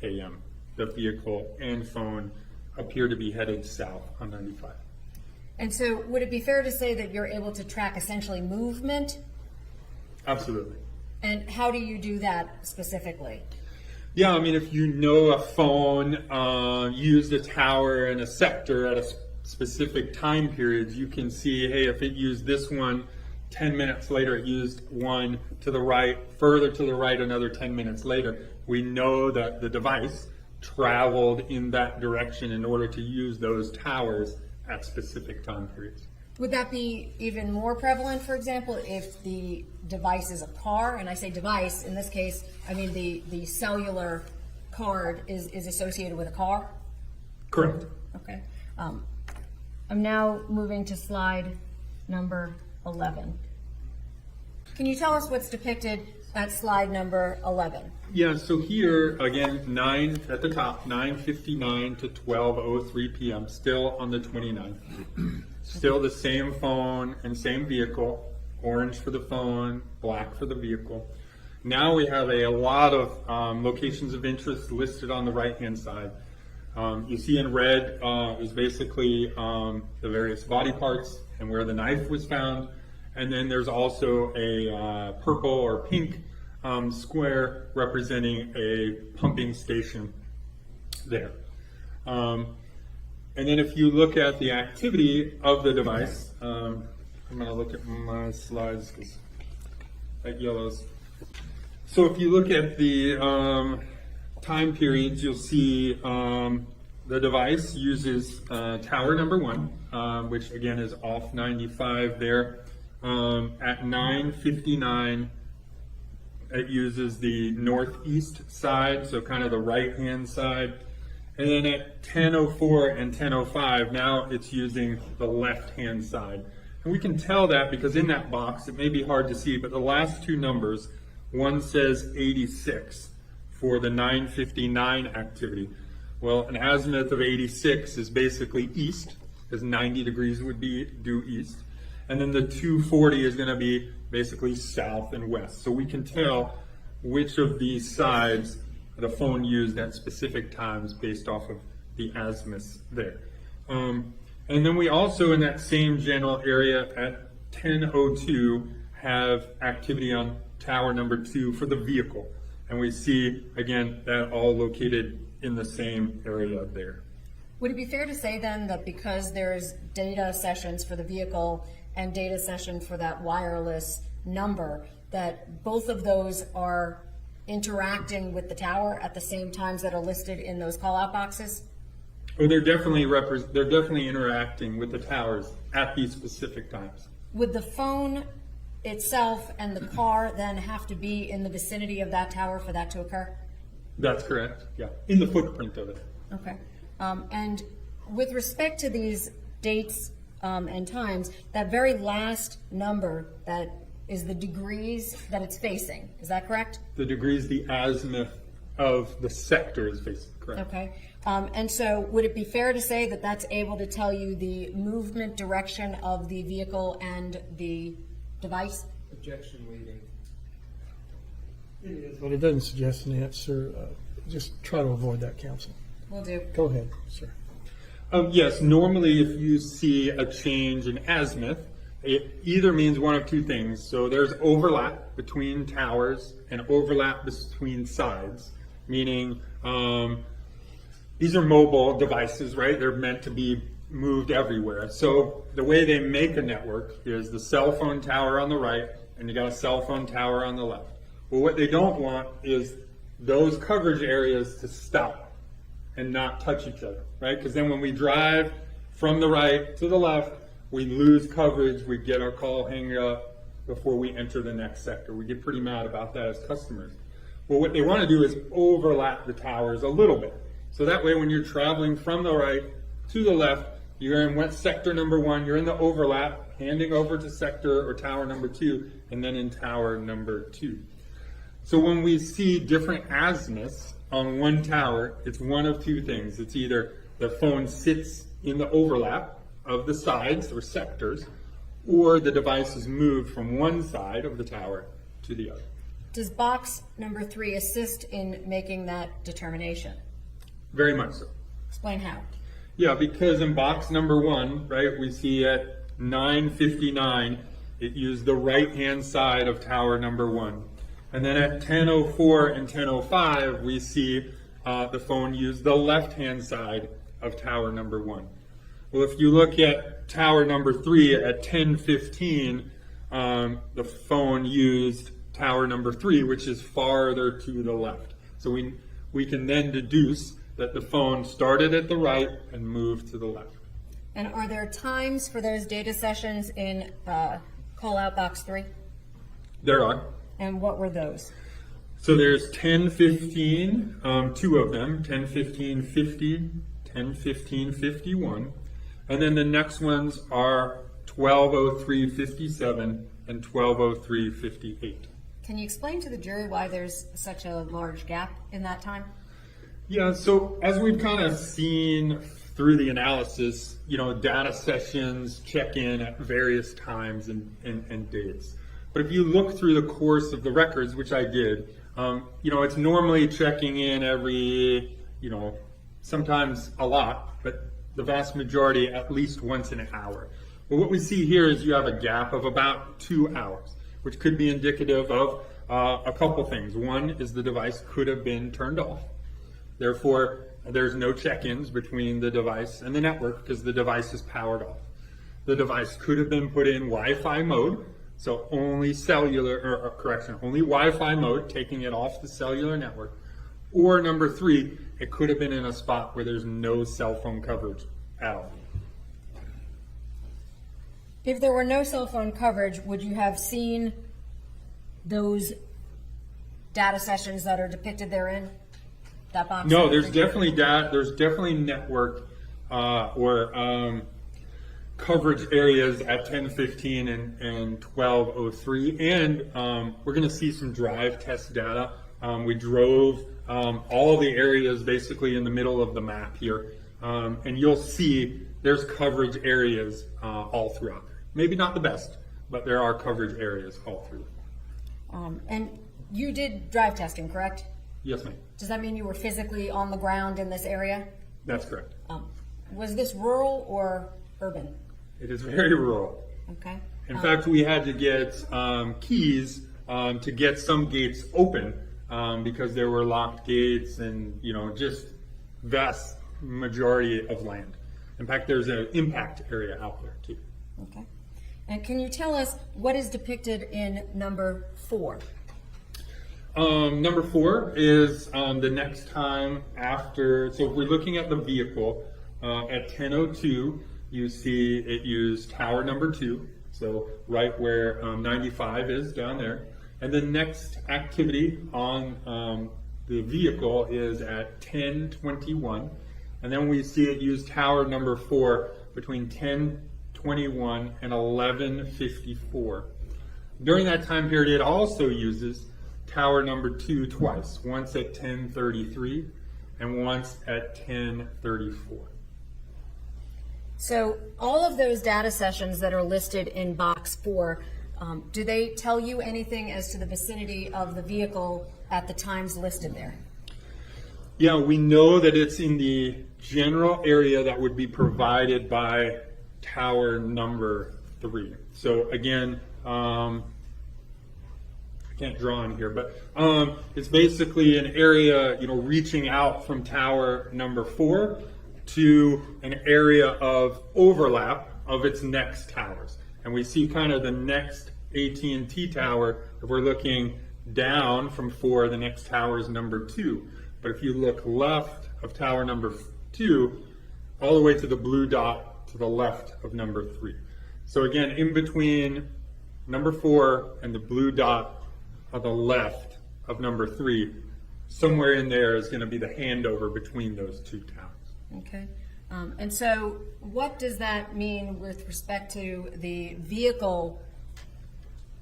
a.m. The vehicle and phone appear to be headed south on 95. And so would it be fair to say that you're able to track essentially movement? Absolutely. And how do you do that specifically? Yeah, I mean, if you know a phone used a tower in a sector at a specific time periods, you can see, hey, if it used this one, 10 minutes later it used one to the right, further to the right another 10 minutes later. We know that the device traveled in that direction in order to use those towers at specific time periods. Would that be even more prevalent, for example, if the device is a car? And I say device, in this case, I mean the cellular card is associated with a car? Correct. Okay. I'm now moving to slide number 11. Can you tell us what's depicted at slide number 11? Yeah, so here, again, 9 at the top, 9:59 to 12:03 p.m., still on the 29th. Still the same phone and same vehicle, orange for the phone, black for the vehicle. Now we have a lot of locations of interest listed on the right-hand side. You see in red is basically the various body parts and where the knife was found. And then there's also a purple or pink square representing a pumping station there. And then if you look at the activity of the device, I'm going to look at my slides because that yellow's. So if you look at the time periods, you'll see the device uses tower number 1, which again is off 95 there. At 9:59, it uses the northeast side, so kind of the right-hand side. And then at 10:04 and 10:05, now it's using the left-hand side. And we can tell that because in that box, it may be hard to see, but the last two numbers, one says 86 for the 9:59 activity. Well, an azimuth of 86 is basically east, because 90 degrees would be due east. And then the 240 is going to be basically south and west. So we can tell which of these sides the phone used at specific times based off of the azimuths there. And then we also in that same general area at 10:02 have activity on tower number 2 for the vehicle. And we see, again, that all located in the same area there. Would it be fair to say then that because there's data sessions for the vehicle and data session for that wireless number, that both of those are interacting with the tower at the same times that are listed in those call-out boxes? Oh, they're definitely interacting with the towers at these specific times. Would the phone itself and the car then have to be in the vicinity of that tower for that to occur? That's correct, yeah, in the footprint of it. Okay. And with respect to these dates and times, that very last number that is the degrees that it's facing, is that correct? The degrees, the azimuth of the sector is facing, correct. Okay. And so would it be fair to say that that's able to tell you the movement direction of the vehicle and the device? Objection leading. It is, but it doesn't suggest an answer. Just try to avoid that, counsel. Will do. Go ahead, sir. Yes, normally if you see a change in azimuth, it either means one of two things. So there's overlap between towers and overlap between sides, meaning these are mobile devices, right? They're meant to be moved everywhere. So the way they make a network is the cell phone tower on the right and you got a cell phone tower on the left. Well, what they don't want is those coverage areas to stop and not touch each other, right? Because then when we drive from the right to the left, we lose coverage, we get our call hang up before we enter the next sector. We get pretty mad about that as customers. Well, what they want to do is overlap the towers a little bit. So that way when you're traveling from the right to the left, you're in what sector number 1, you're in the overlap, handing over to sector or tower number 2, and then in tower number 2. So when we see different azimuths on one tower, it's one of two things. It's either the phone sits in the overlap of the sides or sectors, or the device is moved from one side of the tower to the other. Does box number 3 assist in making that determination? Very much so. Explain how. Yeah, because in box number 1, right, we see at 9:59, it used the right-hand side of tower number 1. And then at 10:04 and 10:05, we see the phone use the left-hand side of tower number 1. Well, if you look at tower number 3 at 10:15, the phone used tower number 3, which is farther to the left. So we can then deduce that the phone started at the right and moved to the left. And are there times for those data sessions in call-out box 3? There are. And what were those? So there's 10:15, 2 of them, 10:15:50, 10:15:51. And then the next ones are 12:03:57 and 12:03:58. Can you explain to the jury why there's such a large gap in that time? Yeah, so as we've kind of seen through the analysis, data sessions check in at various times and dates. But if you look through the course of the records, which I did, it's normally checking in every, sometimes a lot, but the vast majority at least once in an hour. Well, what we see here is you have a gap of about 2 hours, which could be indicative of a couple things. One is the device could have been turned off. Therefore, there's no check-ins between the device and the network because the device is powered off. The device could have been put in Wi-Fi mode, so only only Wi-Fi mode, taking it off the cellular network. Or number 3, it could have been in a spot where there's no cell phone coverage at all. If there were no cell phone coverage, would you have seen those data sessions that are depicted therein? That box? No, there's definitely network or coverage areas at 10:15 and 12:03, and we're going to see some drive test data. We drove all the areas basically in the middle of the map here, and you'll see there's coverage areas all throughout there. Maybe not the best, but there are coverage areas all through. And you did drive testing, correct? Yes, ma'am. Does that mean you were physically on the ground in this area? That's correct. Was this rural or urban? It is very rural. Okay. In fact, we had to get keys to get some gates open because there were locked gates and just vast majority of land. In fact, there's an impact area out there too. Okay. And can you tell us what is depicted in number 4? Number 4 is the next time after, so if we're looking at the vehicle, at 10:02, you see it used tower number 2, so right where 95 is down there. And the next activity on the vehicle is at 10:21, and then we see it use tower number 4 between 10:21 and 11:54. During that time period, it also uses tower number 2 twice, once at 10:33 and once at 10:34. So all of those data sessions that are listed in box 4, do they tell you anything as to the vicinity of the vehicle at the times listed there? Yeah, we know that it's in the general area that would be provided by tower number 3. So again, I can't draw on here, but it's basically an area, reaching out from tower number 4 to an area of overlap of its next towers. And we see kind of the next AT&T tower, if we're looking down from 4, the next tower is number 2. But if you look left of tower number 2, all the way to the blue dot to the left of number 3. So again, in between number 4 and the blue dot on the left of number 3, somewhere in there is going to be the handover between those 2 towers. Okay. And so what does that mean with respect to the vehicle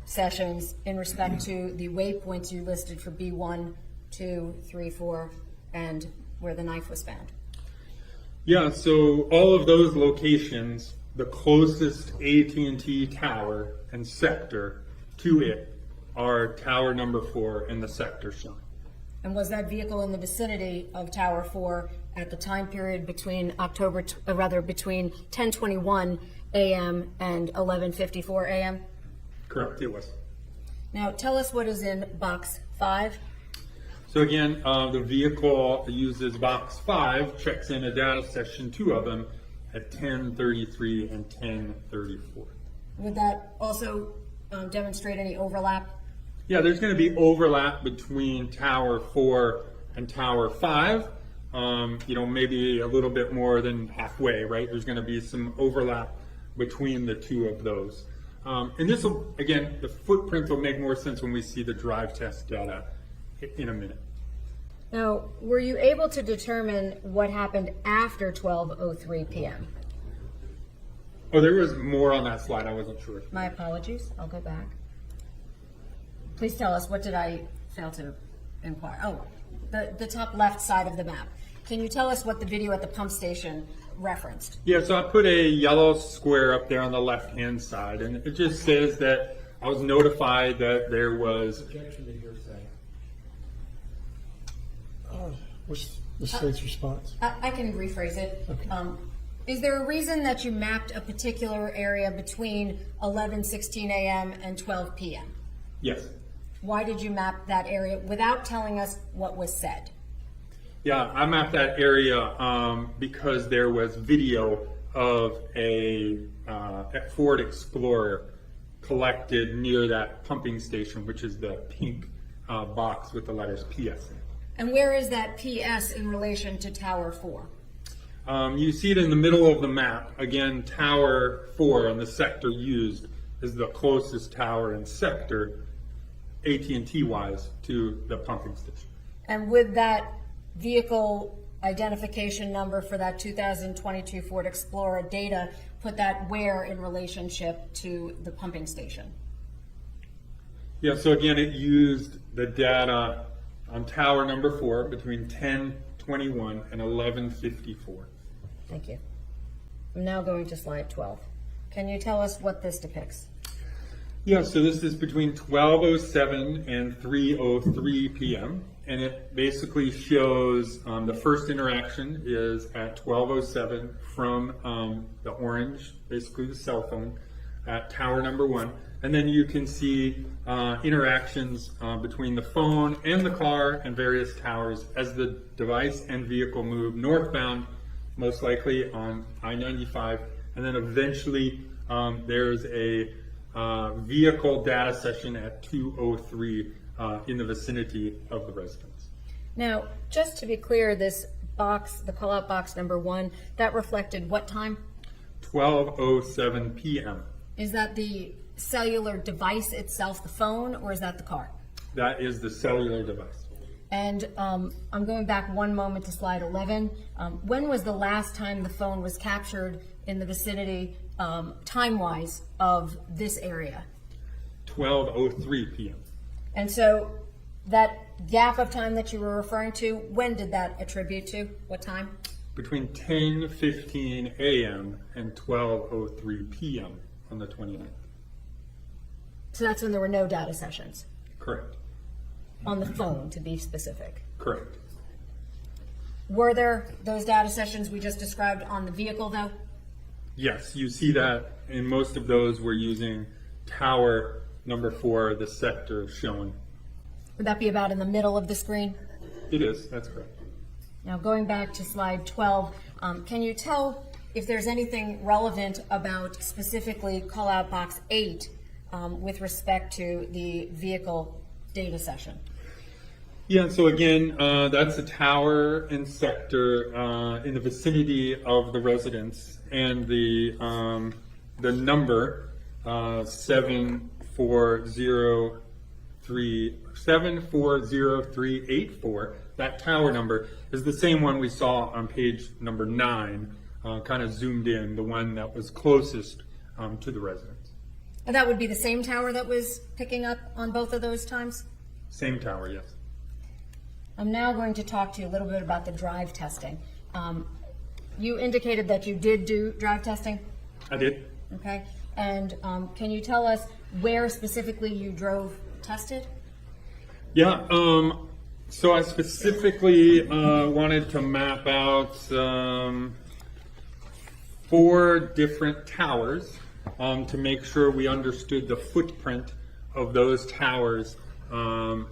sessions in respect to the waypoints you listed for B1, 2, 3, 4, and where the knife was found? Yeah, so all of those locations, the closest AT&T tower and sector to it are tower number 4 and the sector shown. And was that vehicle in the vicinity of Tower 4 at the time period between between 10:21 a.m. and 11:54 a.m.? Correct, it was. Now tell us what is in box 5. So again, the vehicle uses box 5, checks in a data session, 2 of them, at 10:33 and 10:34. Would that also demonstrate any overlap? Yeah, there's going to be overlap between Tower 4 and Tower 5. Maybe a little bit more than halfway, right? There's going to be some overlap between the 2 of those. And this will, again, the footprint will make more sense when we see the drive test data in a minute. Now, were you able to determine what happened after 12:03 p.m.? Oh, there was more on that slide. I wasn't sure. My apologies. I'll go back. Please tell us, what did I fail to inquire? Oh, the top left side of the map. Can you tell us what the video at the pump station referenced? Yeah, so I put a yellow square up there on the left-hand side, and it just says that I was notified that there was... Objection to hearsay. What's the state's response? I can rephrase it. Okay. Is there a reason that you mapped a particular area between 11:16 a.m. and 12 p.m.? Yes. Why did you map that area without telling us what was said? Yeah, I mapped that area because there was video of a Ford Explorer collected near that pumping station, which is the pink box with the letters PS in it. And where is that PS in relation to Tower 4? You see it in the middle of the map. Again, Tower 4 and the sector used is the closest tower and sector, AT&T wise, to the pumping station. And would that vehicle identification number for that 2022 Ford Explorer data put that where in relationship to the pumping station? Yeah, so again, it used the data on tower number 4 between 10:21 and 11:54. Thank you. I'm now going to slide 12. Can you tell us what this depicts? Yeah, so this is between 12:07 and 3:03 p.m. and it basically shows the first interaction is at 12:07 from the orange, basically the cell phone, at tower number 1. And then you can see interactions between the phone and the car and various towers as the device and vehicle move northbound most likely on I-95, and then eventually there's a vehicle data session at 2:03 in the vicinity of the residence. Now, just to be clear, this box, the call-out box number 1, that reflected what time? 12:07 p.m. Is that the cellular device itself, the phone, or is that the car? That is the cellular device. And I'm going back one moment to slide 11. When was the last time the phone was captured in the vicinity, time-wise, of this area? 12:03 p.m. And so that gap of time that you were referring to, when did that attribute to? What time? Between 10:15 a.m. and 12:03 p.m. on the 29th. So that's when there were no data sessions, Correct. on the phone to be specific. Correct. Were there those data sessions we just described on the vehicle though? Yes, you see that in most of those we're using tower number 4, the sector shown. Would that be about in the middle of the screen? It is, that's correct. Now going back to slide 12, can you tell if there's anything relevant about specifically call out box 8 with respect to the vehicle data session? Yeah, so again, that's a tower and sector in the vicinity of the residence, and the number 74037400384. That tower number is the same one we saw on page number 9, kind of zoomed in, the one that was closest to the residence. And that would be the same tower that was picking up on both of those times? Same tower, yes. I'm now going to talk to you a little bit about the drive testing. You indicated that you did do drive testing, I did. okay? And can you tell us where specifically you drove tested? Yeah, so I specifically wanted to map out 4 different towers to make sure we understood the footprint of those towers on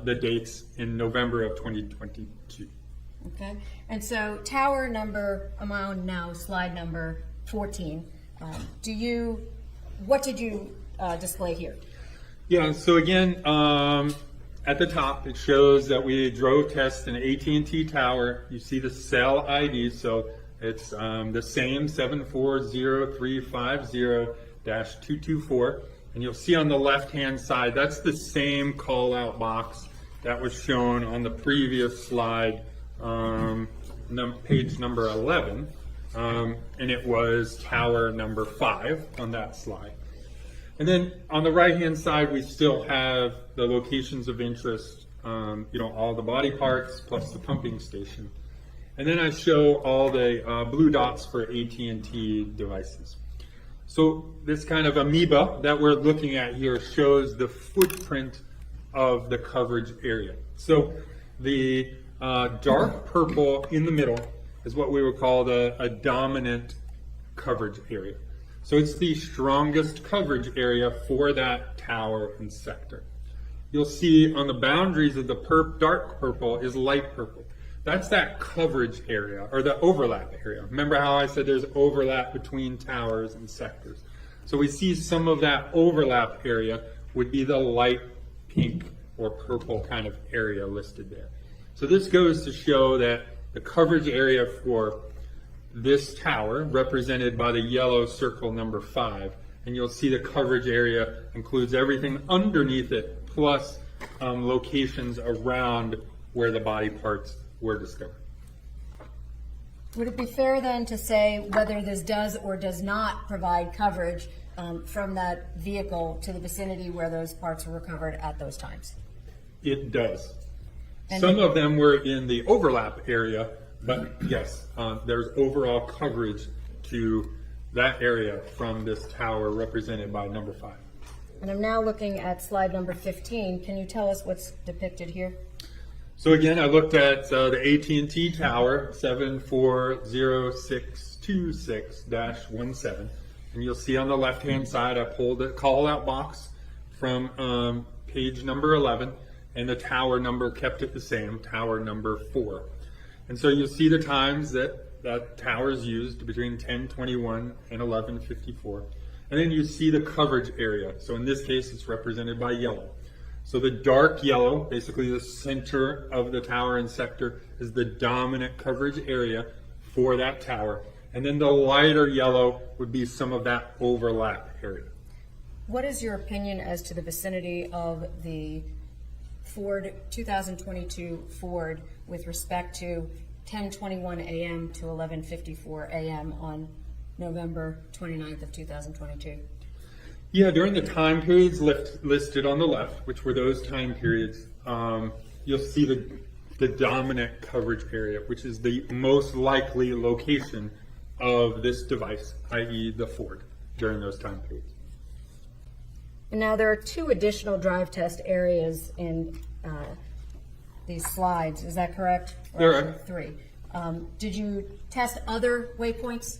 the dates in November of 2022. Okay, and so tower number, I'm on now slide number 14. What did you display here? Yeah, so again, at the top, it shows that we drove test an AT&T tower. You see the cell ID, so it's the same 740-350-224. And you'll see on the left-hand side, that's the same call-out box that was shown on the previous slide, page number 11. And it was tower number 5 on that slide. And then on the right-hand side, we still have the locations of interest, all the body parts plus the pumping station. And then I show all the blue dots for AT&T devices. So this kind of amoeba that we're looking at here shows the footprint of the coverage area. So the dark purple in the middle is what we would call a dominant coverage area. So it's the strongest coverage area for that tower and sector. You'll see on the boundaries of the dark purple is light purple. That's that coverage area, or the overlap area. Remember how I said there's overlap between towers and sectors? So we see some of that overlap area would be the light pink or purple kind of area listed there. So this goes to show that the coverage area for this tower, represented by the yellow circle number 5, and you'll see the coverage area includes everything underneath it, plus locations around where the body parts were discovered. Would it be fair then to say whether this does or does not provide coverage from that vehicle to the vicinity where those parts were recovered at those times? It does. And Some of them were in the overlap area, but yes, there's overall coverage to that area from this tower represented by number 5. And I'm now looking at slide number 15. Can you tell us what's depicted here? So again, I looked at the AT&T tower 740626-17, and you'll see on the left-hand side I pulled the call-out box from page number 11, and the tower number kept it the same, tower number 4. And so you'll see the times that tower is used between 10:21 and 11:54. And then you see the coverage area. So in this case, it's represented by yellow. So the dark yellow, basically the center of the tower and sector, is the dominant coverage area for that tower. And then the lighter yellow would be some of that overlap area. What is your opinion as to the vicinity of the Ford 2022 Ford with respect to 10:21 a.m. to 11:54 a.m. on November 29th of 2022? Yeah, during the time periods listed on the left, which were those time periods, you'll see the dominant coverage area, which is the most likely location of this device, i.e. the Ford, during those time periods. And now there are two additional drive test areas in these slides, is that correct? Or There actually are. 3. Did you test other waypoints?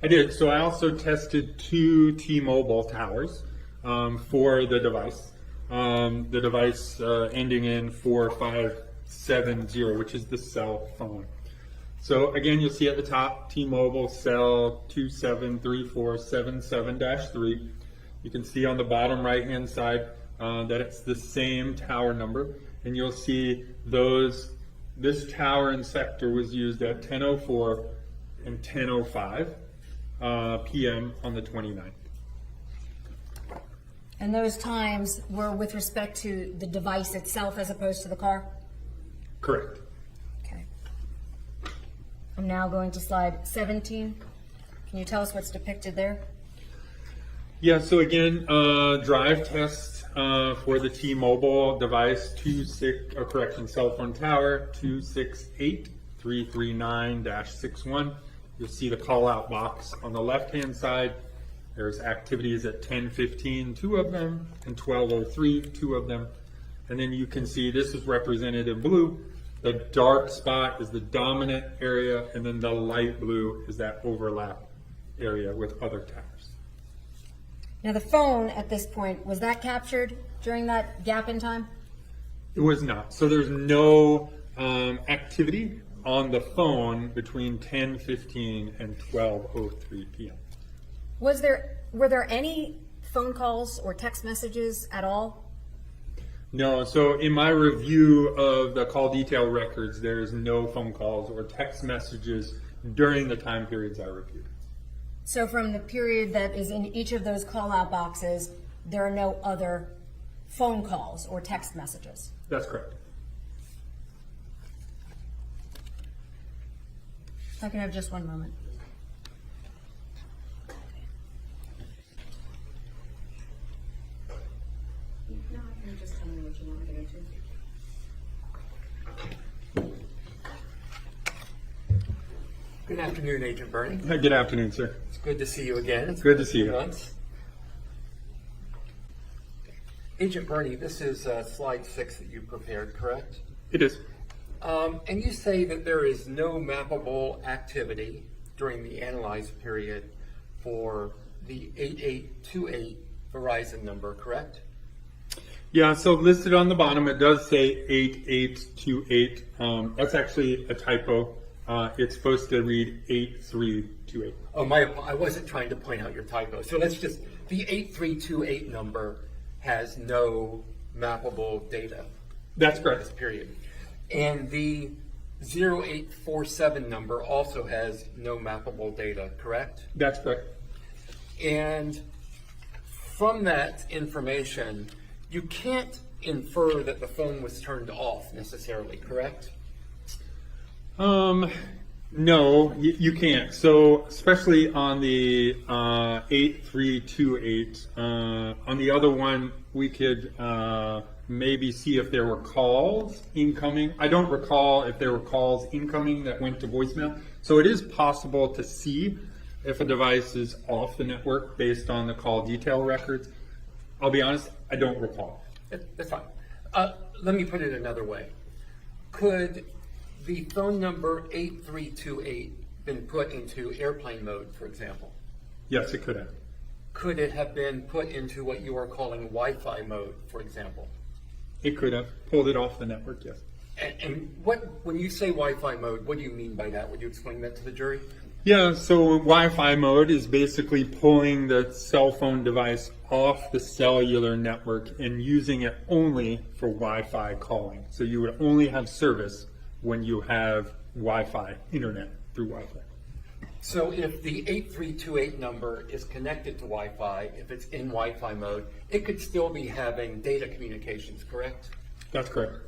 I did. So I also tested 2 T-Mobile towers for the device. The device ending in 4570, which is the cell phone. So again, you'll see at the top, T-Mobile cell 273477-3. You can see on the bottom right-hand side that it's the same tower number, and you'll see this tower and sector was used at 10:04 and 10:05 p.m. on the 29th. And those times were with respect to the device itself as opposed to the car? Correct. Okay. I'm now going to slide 17. Can you tell us what's depicted there? Yeah, so again, drive test for the T-Mobile device, cell phone tower 268-339-61. You'll see the call out box on the left-hand side. There's activities at 10:15, 2 of them, and 12:03, 2 of them. And then you can see this is represented in blue. The dark spot is the dominant area, and then the light blue is that overlap area with other towers. Now the phone at this point, was that captured during that gap in time? It was not. So there's no activity on the phone between 10:15 and 12:03 p.m. Were there any phone calls or text messages at all? No, so in my review of the call detail records, there's no phone calls or text messages during the time periods I reviewed. So from the period that is in each of those call out boxes, there are no other phone calls or text messages? That's correct. If I can have just one moment. No, I can just tell me what you want me to go to. Good afternoon, Agent Berni. Good afternoon, sir. It's good to see you again. It's Good to see been you. months. Agent Berni, this is slide 6 that you prepared, correct? It is. And you say that there is no mappable activity during the analyzed period for the 8828 Verizon number, correct? Yeah, so listed on the bottom, it does say 8828. That's actually a typo. It's supposed to read 8328. Oh, I wasn't trying to point out your typo. So let's just, the 8328 number has no mappable data. That's This correct. period. And the 0847 number also has no mappable data, correct? That's correct. And from that information, you can't infer that the phone was turned off necessarily, correct? No, you can't. So especially on the 8328, on the other one, we could maybe see if there were calls incoming. I don't recall if there were calls incoming that went to voicemail. So it is possible to see if a device is off the network based on the call detail records. I'll be honest, I don't recall. That's fine. Let me put it another way. Could the phone number 8328 been put into airplane mode, for example? Yes, it could have. Could it have been put into what you are calling Wi-Fi mode, for example? It could have pulled it off the network, yes. And when you say Wi-Fi mode, what do you mean by that? Would you explain that to the jury? Yeah, so Wi-Fi mode is basically pulling the cell phone device off the cellular network and using it only for Wi-Fi calling. So you would only have service when you have Wi-Fi, internet through Wi-Fi. So if the 8328 number is connected to Wi-Fi, if it's in Wi-Fi mode, it could still be having data communications, correct? That's correct.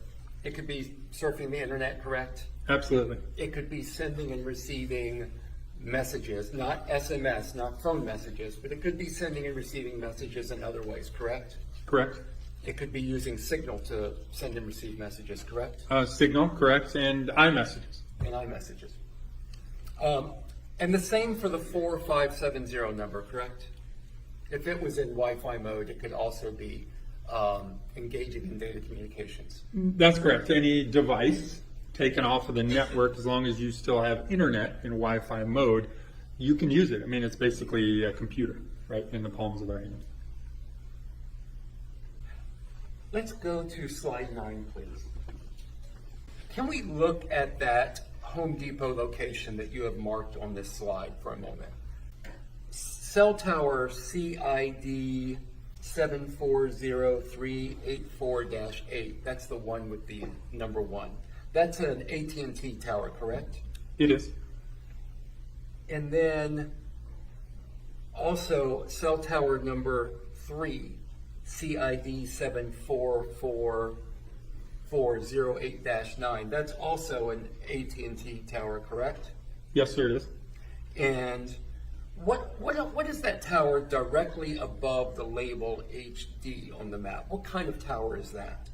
It could be surfing the internet, correct? Absolutely. It could be sending and receiving messages, not SMS, not phone messages, but it could be sending and receiving messages in other ways, correct? Correct. It could be using Signal to send and receive messages, correct? Signal, correct, and iMessages. And iMessages. And the same for the 4570 number, correct? If it was in Wi-Fi mode, it could also be engaging in data communications. That's correct. Any device taken off of the network, as long as you still have internet in Wi-Fi mode, you can use it. I mean, it's basically a computer, right, in the palms of our hands. Let's go to slide 9, please. Can we look at that Home Depot location that you have marked on this slide for a moment? Cell tower CID 740384-8. That's the one with the number 1. That's an AT&T tower, correct? It is. And then also cell tower number 3, CID 744408-9. That's also an AT&T tower, correct? Yes, sir, it is. And what is that tower directly above the label HD on the map? What kind of tower is that?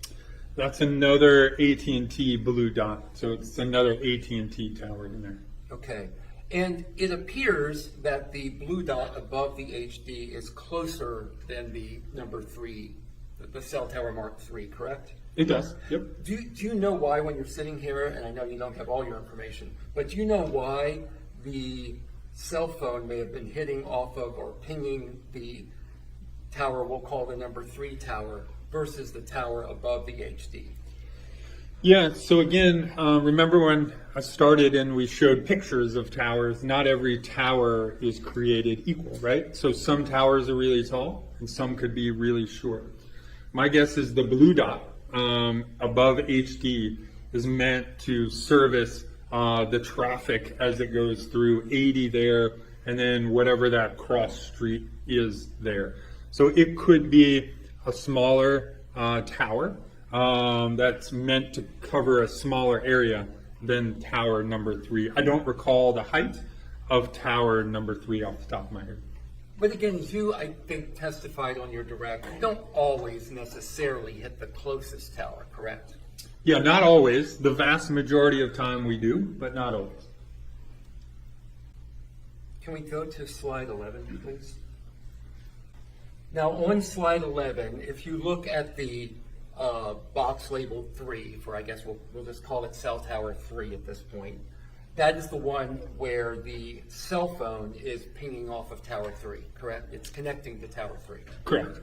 That's another AT&T blue dot. So it's another AT&T tower in there. Okay. And it appears that the blue dot above the HD is closer than the number 3, the cell tower mark 3, correct? It does. Yep. Do you know why, when you're sitting here, and I know you don't have all your information, but do you know why the cell phone may have been hitting off of or pinging the tower we'll call the number 3 tower versus the tower above the HD? Yeah, so again, remember when I started and we showed pictures of towers, not every tower is created equal, right? So some towers are really tall and some could be really short. My guess is the blue dot above HD is meant to service the traffic as it goes through 80 there and then whatever that cross street is there. So it could be a smaller tower that's meant to cover a smaller area than tower number 3. I don't recall the height of tower number 3 off the top of my head. But again, you, I think, testified on your direct, you don't always necessarily hit the closest tower, correct? Yeah, not always. The vast majority of time we do, but not always. Can we go to slide 11, please? Now, on slide 11, if you look at the box labeled 3, for I guess we'll just call it cell tower 3 at this point, that is the one where the cell phone is pinging off of tower 3, correct? It's connecting to tower 3. Correct.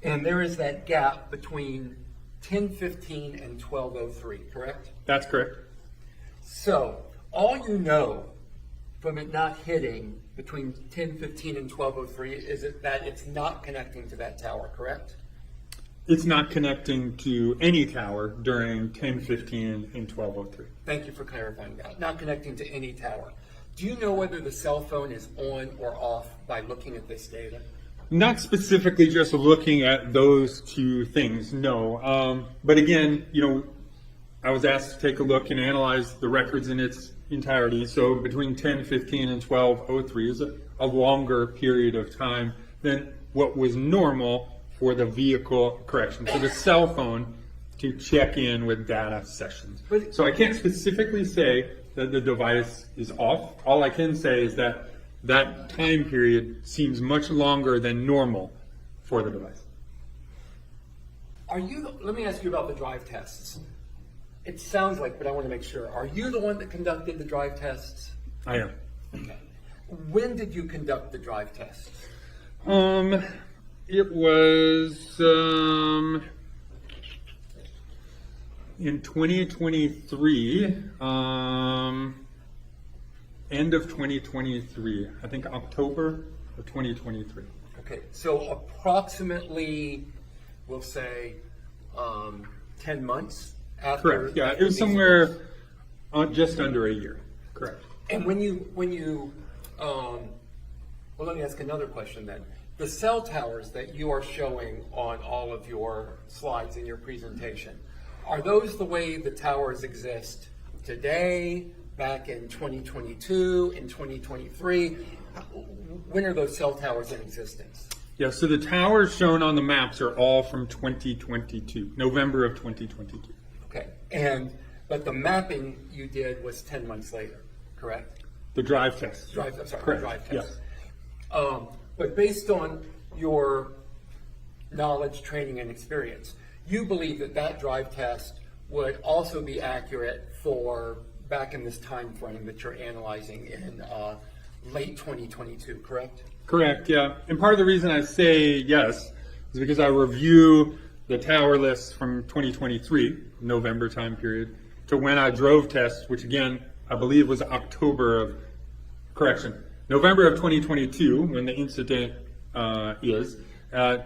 And there is that gap between 10:15 and 12:03, correct? That's correct. So, all you know from it not hitting between 10:15 and 12:03 is that it's not connecting to that tower, correct? It's not connecting to any tower during 10:15 and 12:03. Thank you for clarifying that. Not connecting to any tower. Do you know whether the cell phone is on or off by looking at this data? Not specifically just looking at those two things, no. But again, I was asked to take a look and analyze the records in its entirety. So between 10:15 and 12:03 is a longer period of time than what was normal for the vehicle correction, for the cell phone to check in with data sessions. So I can't specifically say that the device is off. All I can say is that that time period seems much longer than normal for the device. Let me ask you about the drive tests. It sounds like, but I want to make sure. Are you the one that conducted the drive tests? I am. Okay. When did you conduct the drive tests? It was In 2023, end of 2023, I think October of 2023. Okay, so approximately, we'll say, 10 months after. Correct. Yeah, after it was these- somewhere just under a year. Correct. And when you, well, let me ask another question then. The cell towers that you are showing on all of your slides in your presentation, are those the way the towers exist today, back in 2022, in 2023? When are those cell towers in existence? Yeah, so the towers shown on the maps are all from 2022, November of 2022. Okay, but the mapping you did was 10 months later, correct? The drive test. Correct. Drive test. Yes. But based on your knowledge, training, and experience, you believe that that drive test would also be accurate for back in this time frame that you're analyzing in late 2022, correct? Correct, yeah. And part of the reason I say yes is because I review the tower list from 2023, November time period, to when I drove test, which again, I believe was November of 2022, when the incident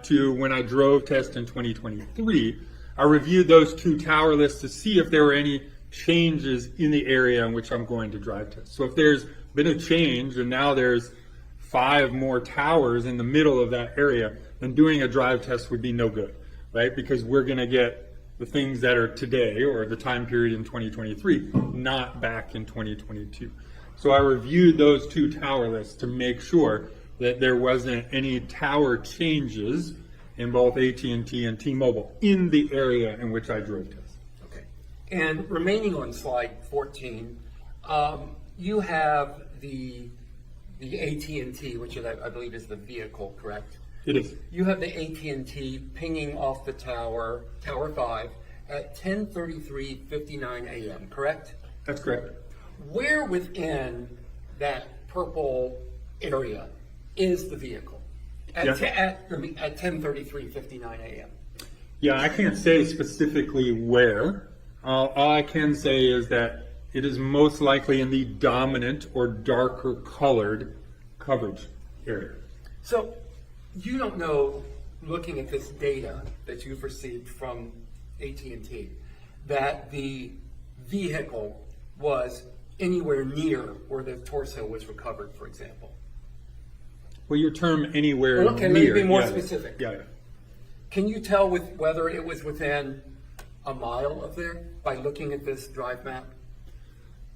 to when I drove test in 2023. I reviewed those two tower lists to see if there were any changes in the area in which I'm going to drive test. So if there's been a change and now there's 5 more towers in the middle of that area, then doing a drive test would be no good, right? Because we're going to get the things that are today or the time period in 2023, not back in 2022. So I reviewed those two tower lists to make sure that there wasn't any tower changes in both AT&T and T-Mobile in the area in which I drove test. Okay. And remaining on slide 14, you have the AT&T, which is, I believe is the vehicle, correct? It is. You have the AT&T pinging off the tower 5, at 10:33:59 a.m., correct? That's correct. Where within that purple area is the vehicle? At 10:33:59 a.m. Yeah, I can't say specifically where. All I can say is that it is most likely in the dominant or darker colored coverage area. So you don't know, looking at this data that you've received from AT&T, that the vehicle was anywhere near where the torso was recovered, for example. Well, your term anywhere Well, okay, near. let me be more yeah, specific. Yeah. Can you tell whether it was within a mile of there by looking at this drive map?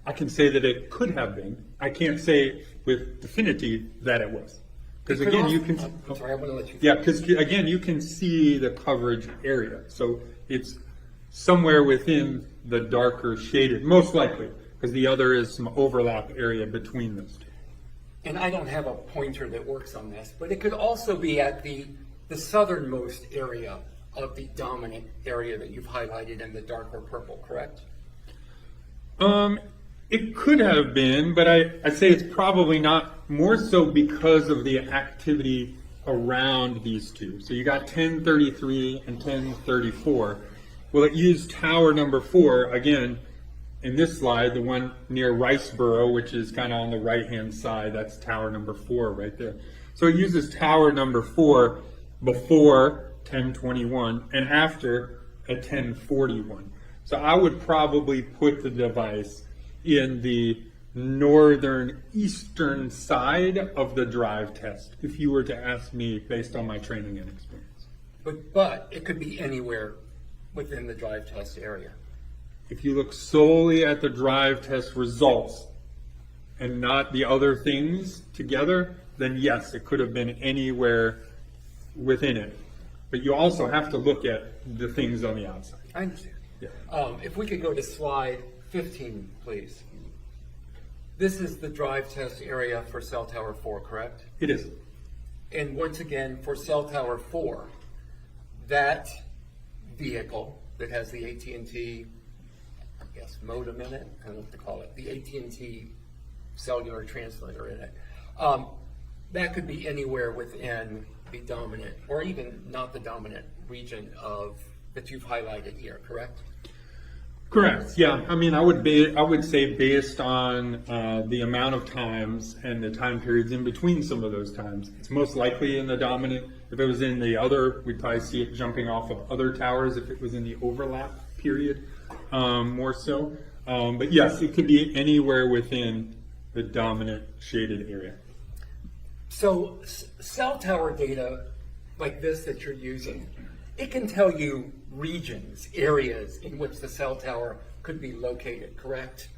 I can say that it could have been. I can't say with definity that it was. Because It could again, also- you can. I'm sorry, I'm going to let you. Yeah, because again, you can see the coverage area. So it's somewhere within the darker shaded, most likely, because the other is some overlap area between those two. And I don't have a pointer that works on this, but it could also be at the southernmost area of the dominant area that you've highlighted in the darker purple, correct? It could have been, but I say it's probably not, more so because of the activity around these two. So you got 1033 and 1034. Well, it used tower number 4, again, in this slide, the one near Riceboro, which is kind of on the right-hand side, that's tower number 4 right there. So it uses tower number 4 before 1021 and after at 1041. So I would probably put the device in the northern eastern side of the drive test, if you were to ask me based on my training and experience. But it could be anywhere within the drive test area. If you look solely at the drive test results and not the other things together, then yes, it could have been anywhere within it. But you also have to look at the things on the outside. I understand. Yeah. If we could go to slide 15, please. This is the drive test area for cell tower 4, correct? It is. And once again, for cell tower 4, that vehicle that has the AT&T, I guess, modem in it, I don't know what to call it, the AT&T cellular translator in it, that could be anywhere within the dominant, or even not the dominant region of that you've highlighted here, correct? Correct. Yeah. I mean, I would say based on the amount of times and the time periods in between some of those times, it's most likely in the dominant. If it was in the other, we'd probably see it jumping off of other towers. If it was in the overlap period, more so. But yes, it could be anywhere within the dominant shaded area. So cell tower data like this that you're using, it can tell you regions, areas in which the cell tower could be located, correct?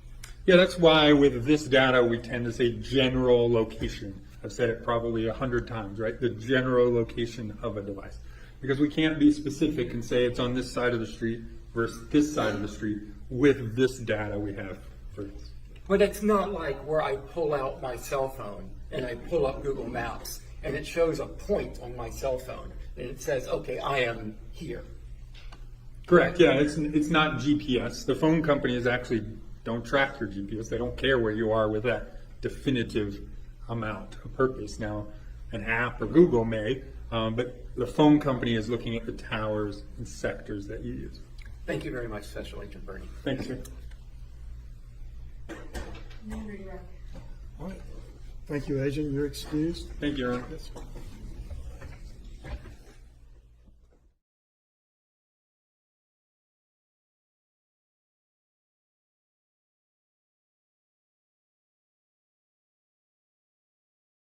Yeah, that's why with this data we tend to say general location. I've said it probably 100 times, right? The general location of a device. Because we can't be specific and say it's on this side of the street versus this side of the street with this data we have for this. But it's not like where I pull out my cell phone and I pull up Google Maps and it shows a point on my cell phone and it says, okay, I am here. Correct. Yeah, it's not GPS. The phone companies actually don't track your GPS. They don't care where you are with that definitive amount of purpose. Now, an app or Google may, but the phone company is looking at the towers and sectors that you use. Thank you very much, Special Agent Berni. Thank you, sir. All right. Thank you, Agent. You're excused. Thank you, Aaron. Yes.